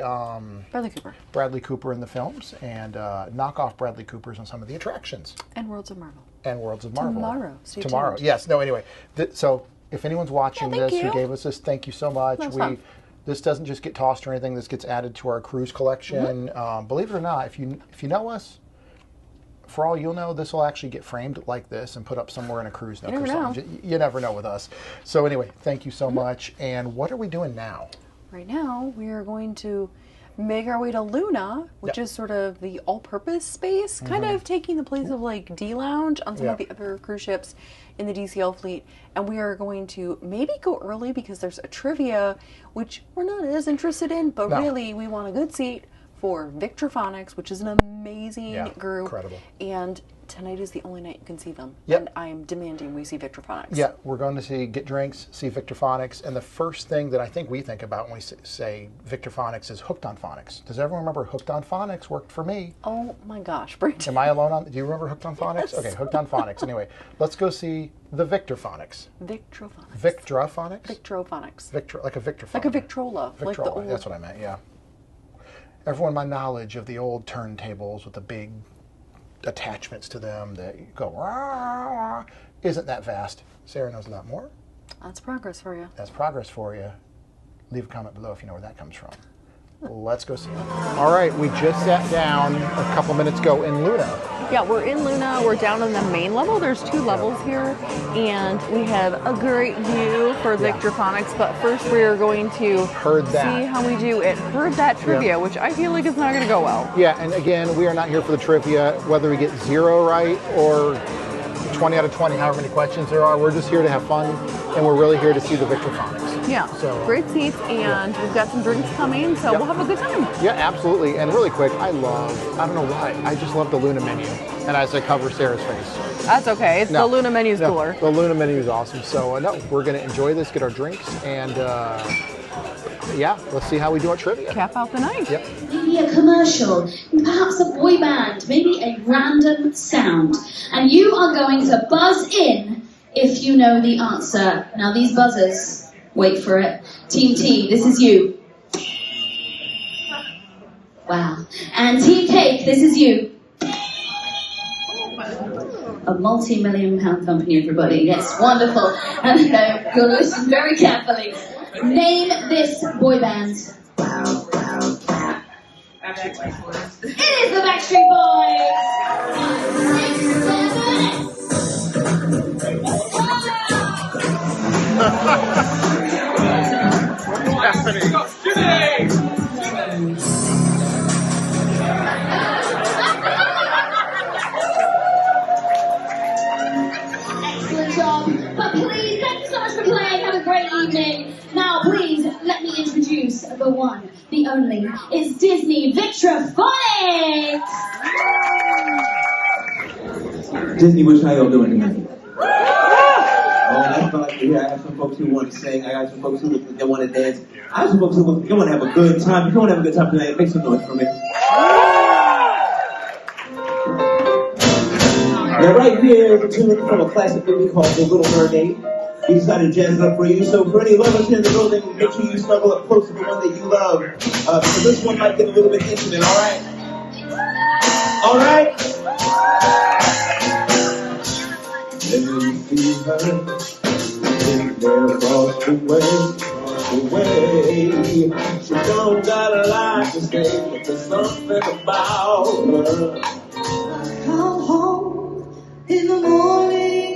Bradley Cooper. in the films, and knockoff Bradley Coopers on some of the attractions. And Worlds of Marvel. And Worlds of Marvel. Tomorrow. Stay Tomorrow. tuned. Yes. No, anyway. So if anyone's watching Yeah, thank this who you. gave us this, thank you so much. That's fun. This doesn't just get tossed or anything. This gets added to our cruise collection. Mm-hmm. Believe it or not, if you know us, for all you'll know, this will actually get framed like this and put up somewhere in a cruise nook You or never something. You never know with us. So anyway, thank you so Mm-hmm. much. And what are we doing now? Right now, we are going to make our way to Luna, which Yep. is sort of the all-purpose space, kind of taking the place of like D-Lounge on some of the other cruise ships in the DCL fleet. And we are going to maybe go early because there's a trivia, which we're not as interested in, but No. really we want a good seat for Victrophonics, which is an amazing group. Incredible. And tonight is the only night you can see them. Yep. And I am demanding we see Victrophonics. Yeah, we're going to get drinks, see Victrophonics, and the first thing that I think we think about when we say Victrophonics is Hooked on Phonics. Does everyone remember Hooked on Phonics worked for me? Oh my gosh, Bridget. Am I alone on? Do you remember Hooked on Phonics? Yes. Okay, Hooked on Phonics. Anyway, let's go see the Victrophonics. Victrophonics. Victrophonics? Victrophonics. Like a Victrophonic. Like a Victrola. Like the Victrola, old... that's what I meant, yeah. Everyone, my knowledge of the old turntables with the big attachments to them that go rah, rah, isn't that vast. Sarah knows a lot more. That's progress for you. That's progress for you. Leave a comment below if you know where that comes from. Let's go see it. All right, we just sat down a couple minutes ago in Luna. Yeah, we're in Luna. We're down on the main level. There's 2 levels here, and we have a great view for Victrophonics. But first, we are going to see how we do at Heard That Trivia, which I feel like is not going to go well. Yeah, and again, we are not here for the trivia, whether we get 0 right or 20 out of 20, however many questions there are. We're just here to have fun, and we're really here to see the Victrophonics. Yeah, so, great seats, and we've got some drinks coming, so we'll have a good time. Yeah, absolutely. And really quick, I don't know why, I just love the Luna menu. And as I cover Sarah's face. That's okay. The Luna menu's cooler. The Luna menu is awesome. So, no, we're going to enjoy this, get our drinks, and yeah, let's see how we do our trivia. Cap out the night. Yep. Maybe a commercial, perhaps a boy band, maybe a random sound. And you are going to buzz in if you know the answer. Now these buzzers, wait for it. Team T, this is you. Wow. And Team Cake, this is you. A multi-million-pound company, everybody. Yes, wonderful. And you're going to listen very carefully. Name this boy band. Backstreet Boys. It is the Backstreet Excellent job. But please, thank you so much for playing. Have a great evening. Now, please, let me introduce the one, the only. It's Disney Victrophonics. Disney, which how y'all doing tonight? Oh, that's what I like to hear. I have some folks who want to sing. I got some folks who they want to dance. I have some folks who want to have a good time. If you want to have a good time tonight, make some noise for me. Now, right here is a tune from a classic movie called The Little Mermaid. We decided to jazz it up for you. So for any lovers here in the building, make sure you snuggle up close to the one that you love. So this one might get a little bit intimate, all right? All right? Then you see her sitting there across the way. She don't got a lot to say, but there's something about her. Come home in the morning,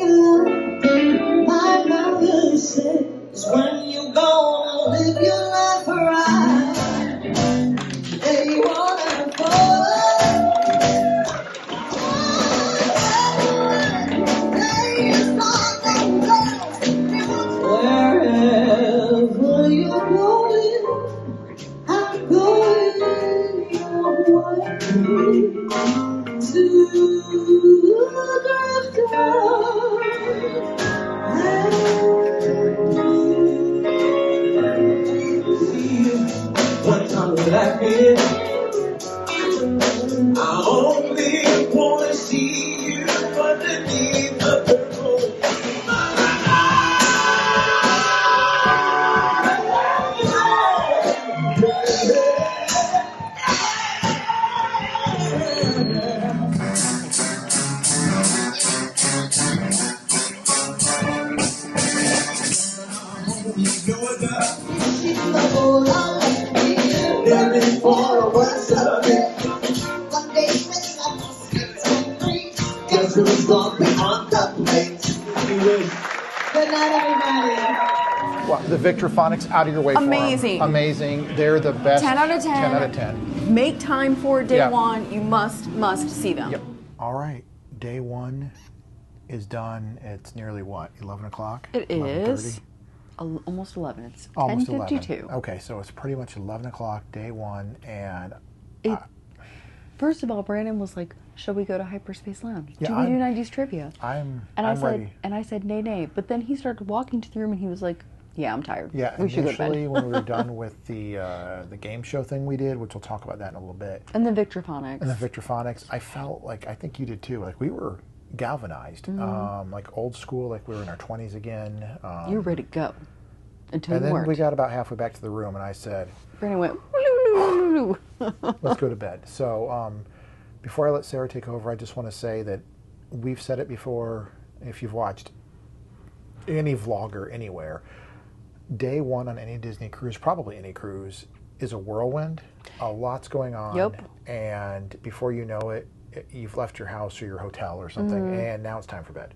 my mother says, when you gonna live your life right, then you wanna fall. Wherever you're going, young black men. I only wanna see you underneath the purple. Living for a worse of it. Guess who's gonna be on the plate? Good night, everybody. Well, the Victrophonics, out of your way Amazing. for them. Amazing. They're the best. 10 out of 10. 10 out of 10. Make time for it day Yeah. one. You must see them. Yep. All right. Day one is done. It's nearly what? 11 o'clock? It 11:30? is almost 11. It's Almost 10:52. 11. Okay, so it's pretty much 11 o'clock, day one, and First of all, Brandon was like, "Shall we go to Hyperspace Lounge? Yeah, Do we do 90s trivia?" I'm I said, ready. and I said, nay. But then he started walking to the room, and he was like, "Yeah, I'm tired. Yeah, we should go to bed." initially when we were done with the game show thing we did, which we'll talk about that in a little bit, And then Victrophonics. and the Victrophonics, I felt like, I think you did too, like we were galvanized, like old school, like we were in our 20s again. You were ready to go until And you then weren't. we got about halfway back to the room, and I said, Brandon went, "Woo-loo-loo-loo-loo." let's go to bed. So before I let Sarah take over, I just want to say that we've said it before, if you've watched any vlogger anywhere, day one on any Disney cruise, probably any cruise, is a whirlwind. A lot's going on. Yep. And before you know it, you've left your house or your hotel or something, and now it's time for bed.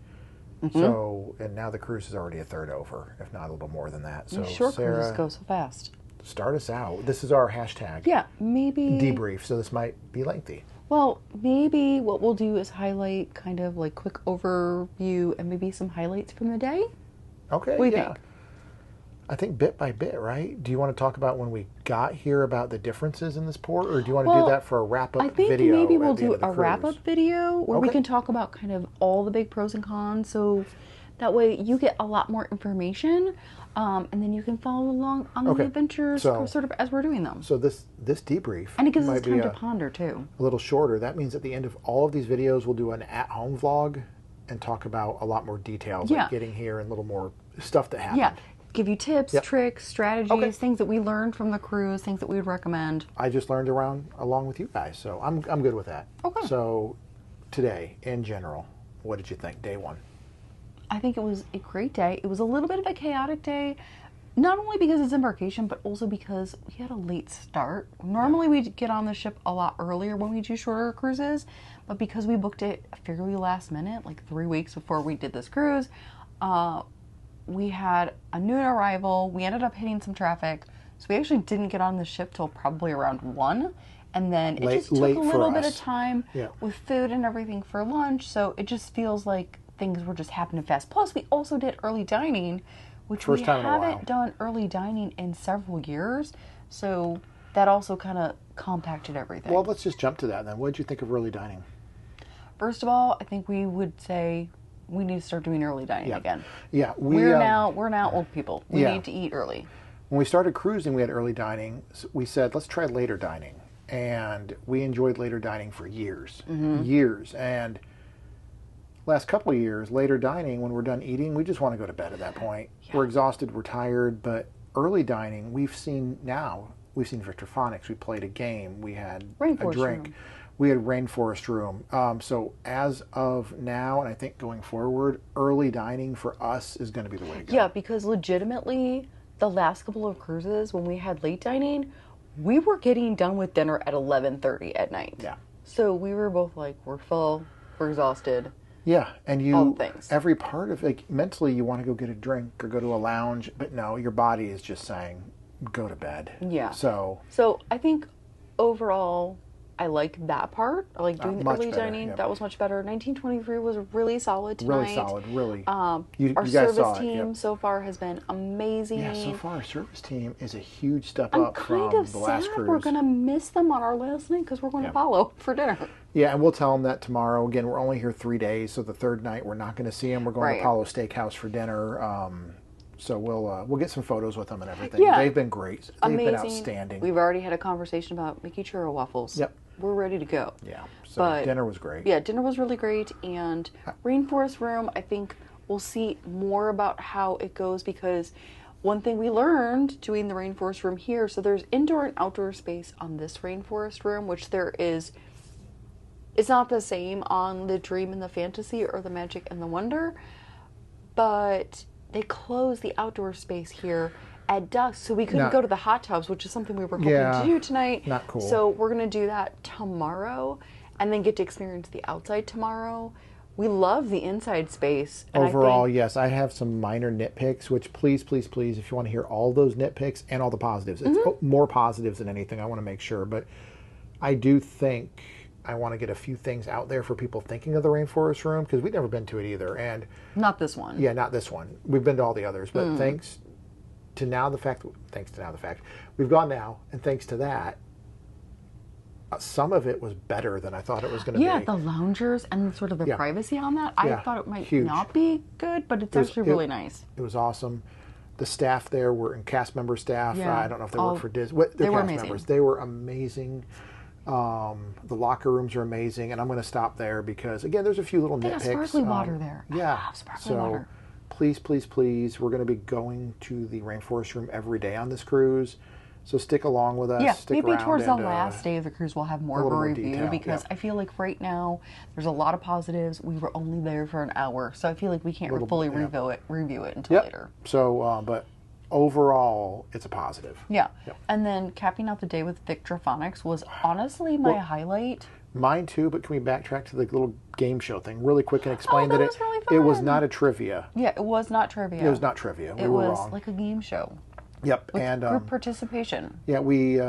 So, and now the cruise is already a third over, if not a little more than that. So, These short cruises Sarah, go so fast. start us out. This is our hashtag. Yeah, maybe. Debrief, so this might be lengthy. Well, maybe what we'll do is highlight kind of like quick overview and maybe some highlights from the day. Okay, What do you yeah. think? I think bit by bit, right? Do you want to talk about when we got here about the differences in this port, or do you want to do Well, that for a wrap-up I think video? maybe at we'll the end do of the a cruise? wrap-up video where we Okay. can talk about kind of all the big pros and cons. So that way you get a lot more information, and then you can follow along on Okay. the adventures So- sort of as we're doing them. So this debrief And it gives us might time be to a ponder too. little shorter. That means at the end of all of these videos, we'll do an at-home vlog and talk about a lot more details, Yeah. like getting here and a little more stuff that happened. Yeah. Give you tips, Yep. tricks, strategies, Okay. things that we learned from the cruise, things that we would recommend. I just learned along with you guys, so I'm good with that. Okay. So today, in general, what did you think? Day one. I think it was a great day. It was a little bit of a chaotic day, not only because it's embarkation, but also because we had a late start. Normally we get on the ship a lot earlier when we do shorter cruises, but because we booked it fairly last minute, like 3 weeks before we did this cruise, we had a noon arrival. We ended up hitting some traffic, so we actually didn't get on the ship till probably around 1. And then it just took Late a for little bit of us. time Yeah. with food and everything for lunch, so it just feels like things were just happening fast. Plus, we also did early dining, which First we time in a while. haven't done early dining in several years, so that also kind of compacted everything. Well, let's just jump to that then. What did you think of early dining? First of all, I think we would say we need to start doing early dining Yeah. again. Yeah, We're now old people. We yeah. need to eat early. When we started cruising, we had early dining. So we said, let's try later dining. And we enjoyed later dining for years. Years. And last couple of years, later dining, when we're done eating, we just want to go to bed at that point. We're exhausted, we're tired. But early dining, we've seen Victrophonics. We played a game. We had Rainforest a drink. Room. We had Rainforest Room. So as of now, and I think going forward, early dining for us is going to be the way to go. Yeah, because legitimately, the last couple of cruises, when we had late dining, we were getting done with dinner at 11:30 at night. Yeah. So we were both like, we're full, we're exhausted. Yeah, and All you, the things. every part of like mentally, you want to go get a drink or go to a lounge, but no, your body is just saying, go to bed. Yeah. So So I think overall, I like that part. I like doing the much early better, dining. yep. That was much better. 1923 was really solid tonight. really solid, really. Our You guys service saw it, team yep. so far has been amazing. Yeah, so far our service team is a huge step I'm up kind from of the last sad cruise. we're going to miss them on our last night because we're going to Yeah. follow for dinner. Yeah, and we'll tell them that tomorrow. Again, we're only here 3 days, so the third night we're not going to see them. We're going Right. to Apollo Steakhouse for dinner. So we'll get some photos with them and everything. Yeah. They've been great. They've been outstanding. We've already had a conversation about Mickey churro waffles. Yep. We're ready to go. Yeah. So But dinner was great. Yeah, dinner was really great. And Rainforest Room, I think we'll see more about how it goes, because one thing we learned doing the Rainforest Room here, so there's indoor and outdoor space on this Rainforest Room, which there is. It's not the same on the Dream and the Fantasy or the Magic and the Wonder, but they closed the outdoor space here at dusk, so we couldn't go to the hot tubs, which is something we were hoping to do tonight. Not cool. So we're going to do that tomorrow and then get to experience the outside tomorrow. We love the inside space. And Overall, yes, I have some minor nitpicks, which please, please, please, if you want to hear all those nitpicks and all the positives, it's more positives than anything, I want to make sure. But I do think I want to get a few things out there for people thinking of the Rainforest Room, because we've never been to it either. And not this one. Yeah, not this one. We've been to all the others, but thanks to now the fact we've gone now, and thanks to that, some of it was better than I thought it was going to be. Yeah, the loungers and sort of the privacy on that. I thought it might not be good, but it's actually really nice. It was awesome. The staff there were cast member staff. Yeah. I don't know if they work for Disney. They were amazing. Members. They were amazing. The locker rooms are amazing, and I'm going to stop there because, again, there's a few little nitpicks. They have sparkly water there. Yeah. Sparkly water. Please, please, please, we're going to be going to the Rainforest Room every day on this cruise. So stick along with us. Yeah, stick maybe around towards the last day of the cruise we'll have more of a review detail, because I feel like right now there's a lot of positives. We were only there for an hour, so I feel like we can't fully review it until later. So, but overall, it's a positive. Yeah. And then capping out the day with Victrophonics was honestly my highlight. Mine too, but can we backtrack to the little game show thing really quick and explain that was really fun. it was not a trivia. Yeah, it was not trivia. It was not trivia. We were wrong. It was like a game show. Yep. With and group participation. Yeah, we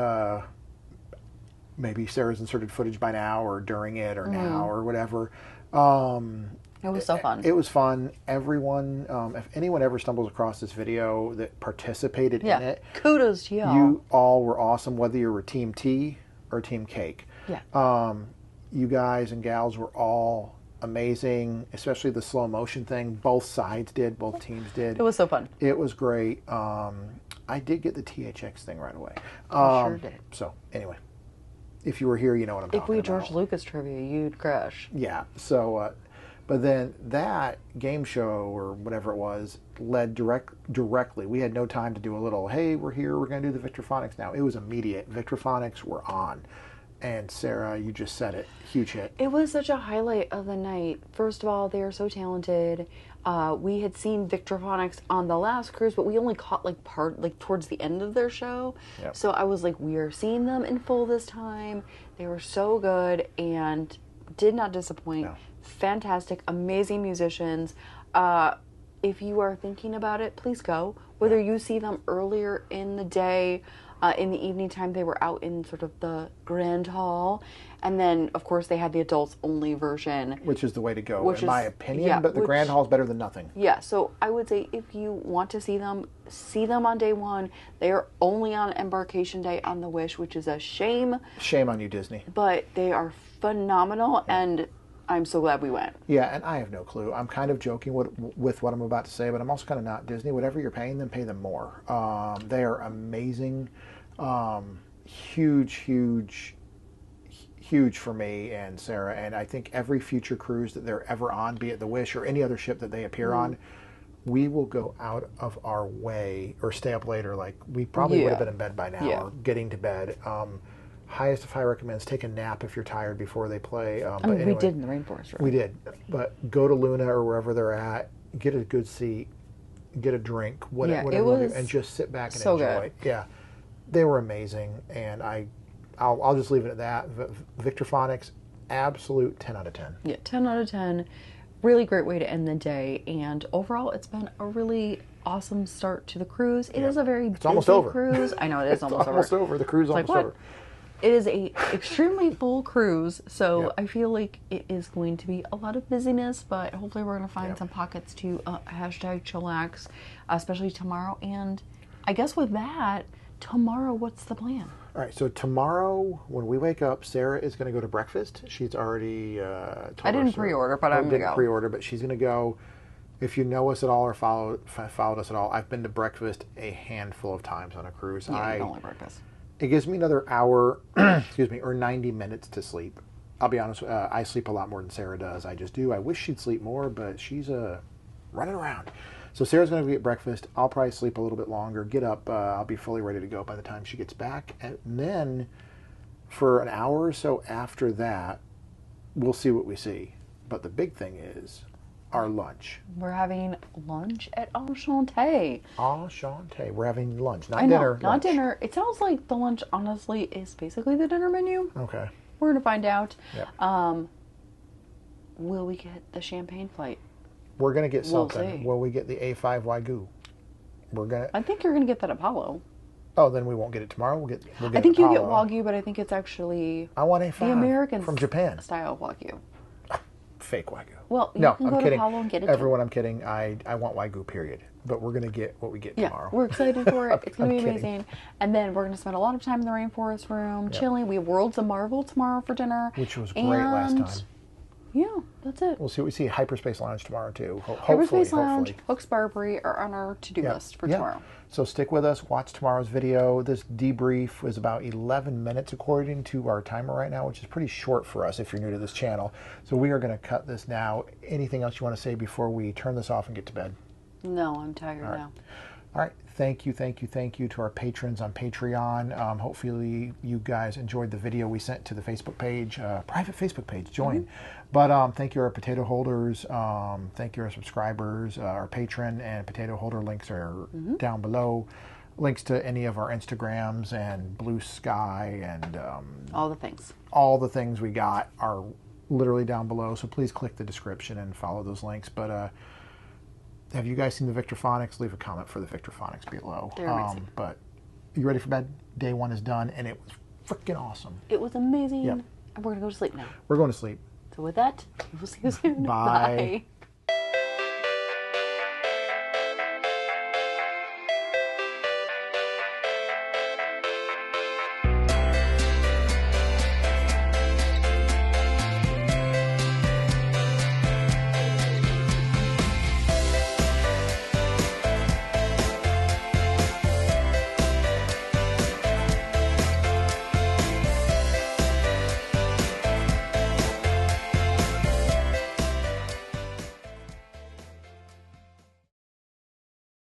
maybe Sarah's inserted footage by now or during it or now or whatever. It was so fun. It was fun. Everyone, if anyone ever stumbles across this video that participated in it, kudos to y'all. You all were awesome, whether you were Team Tea or Team Cake. Yeah. You guys and gals were all amazing, especially the slow motion thing. Both sides did, both teams did. It was so fun. It was great. I did get the THX thing right away. I sure did. So, anyway, if you were here, you know what I'm talking about. If we George Lucas trivia, you'd crash. Yeah. So, but then that game show or whatever it was led directly. We had no time to do a little, hey, we're here, we're going to do the Victrophonics now. It was immediate. Victrophonics were on. And Sarah, you just said it. Huge hit. It was such a highlight of the night. First of all, they are so talented. We had seen Victrophonics on the last cruise, but we only caught towards the end of their show. Yep. So I was like, we are seeing them in full this time. They were so good and did not disappoint. No. Fantastic, amazing musicians. If you are thinking about it, please go. Whether you see them earlier in the day, in the evening time, they were out in sort of the Grand Hall. And then, of course, they had the adults-only version. Which is the way to go, in my opinion. But the Grand Hall is better than nothing. Yeah, so I would say if you want to see them on day one. They are only on Embarkation Day on the Wish, which is a shame. Shame on you, Disney. But they are phenomenal, and I'm so glad we went. Yeah, and I have no clue. I'm kind of joking with what I'm about to say, but I'm also kind of not Disney. Whatever you're paying them, pay them more. They are amazing. Huge for me and Sarah. And I think every future cruise that they're ever on, be it the Wish or any other ship that they appear on, we will go out of our way or stay up later. Like, we probably would have been in bed by now or getting to bed. Highest of high recommends take a nap if you're tired before they play. But anyway, we did in the Rainforest Room. We did. But go to Luna or wherever they're at, get a good seat, get a drink, whatever you do, and just sit back and enjoy. Good. Yeah. They were amazing, and I'll just leave it at that. Victrophonics, absolute 10 out of 10. Yeah, 10 out of 10. Really great way to end the day, and overall, it's been a really awesome start to the cruise. It is a very busy cruise. I know it is almost over. The cruise is almost over. It is a extremely full cruise, so I feel like it is going to be a lot of busyness, but hopefully we're going to find some pockets to hashtag chillax, especially tomorrow. And I guess with that, tomorrow, what's the plan? All right, so tomorrow when we wake up, Sarah is going to go to breakfast. She's already told I didn't pre-order, but I'm going to go. Pre-order, but she's going to go If you know us at all or followed us at all, I've been to breakfast a handful of times on a cruise. Yeah, you don't like breakfast. It gives me another hour, excuse me, or 90 minutes to sleep. I'll be honest, I sleep a lot more than Sarah does. I just do. I wish she'd sleep more, but she's running around. So Sarah's going to get breakfast. I'll probably sleep a little bit longer, get up. I'll be fully ready to go by the time she gets back. And then for an hour or so after that, we'll see what we see. But the big thing is our lunch. We're having lunch at Enchanté. Enchanté. We're having lunch, not I know, dinner. not lunch. dinner. It sounds like the lunch, honestly, is basically the dinner menu. Okay. We're going to find out. Yep. Will we get the champagne flight? We're going to get We'll something. see. Will we get the A5 Wagyu? We're going to... I think you're going to get that Apollo. Oh, then we won't get it tomorrow. We'll get I think you get Apollo. Wagyu, but I think it's actually I want A5 the American from Japan. style Wagyu. Fake Wagyu. Well, you No, can I'm go kidding. to Apollo and get it. Everyone, I'm kidding. I want Wagyu, period. But we're going to get what we get tomorrow. We're excited for it. It's going to be I'm kidding. amazing. And then we're going to spend a lot of time in the Rainforest Room, chilling. We have Worlds of Marvel tomorrow for dinner. Which was great last time. Yeah, that's it. We'll see what we see. Hyperspace Lounge tomorrow, too. Hyperspace Lounge, Hooks Barbary are on our to-do list for tomorrow. So stick with us. Watch tomorrow's video. This debrief was about 11 minutes according to our timer right now, which is pretty short for us if you're new to this channel. So we are going to cut this now. Anything else you want to say before we turn this off and get to bed? No, I'm tired now. All right. Thank you to our patrons on Patreon. Hopefully you guys enjoyed the video we sent to the Facebook page, private Facebook page. Join. But thank you, our potato holders. Thank you, our subscribers. Our patron and potato holder links are down below. Links to any of our Instagrams and Blue Sky and all the things. All the things we got are literally down below. So please click the description and follow those links. But have you guys seen the Victrophonics? Leave a comment for the Victrophonics below. They're amazing. But you ready for bed? Day one is done, and it was freaking awesome. It was amazing. Yep. And we're going to go to sleep now. We're going to sleep. So with that, we'll see you soon. Bye. Bye.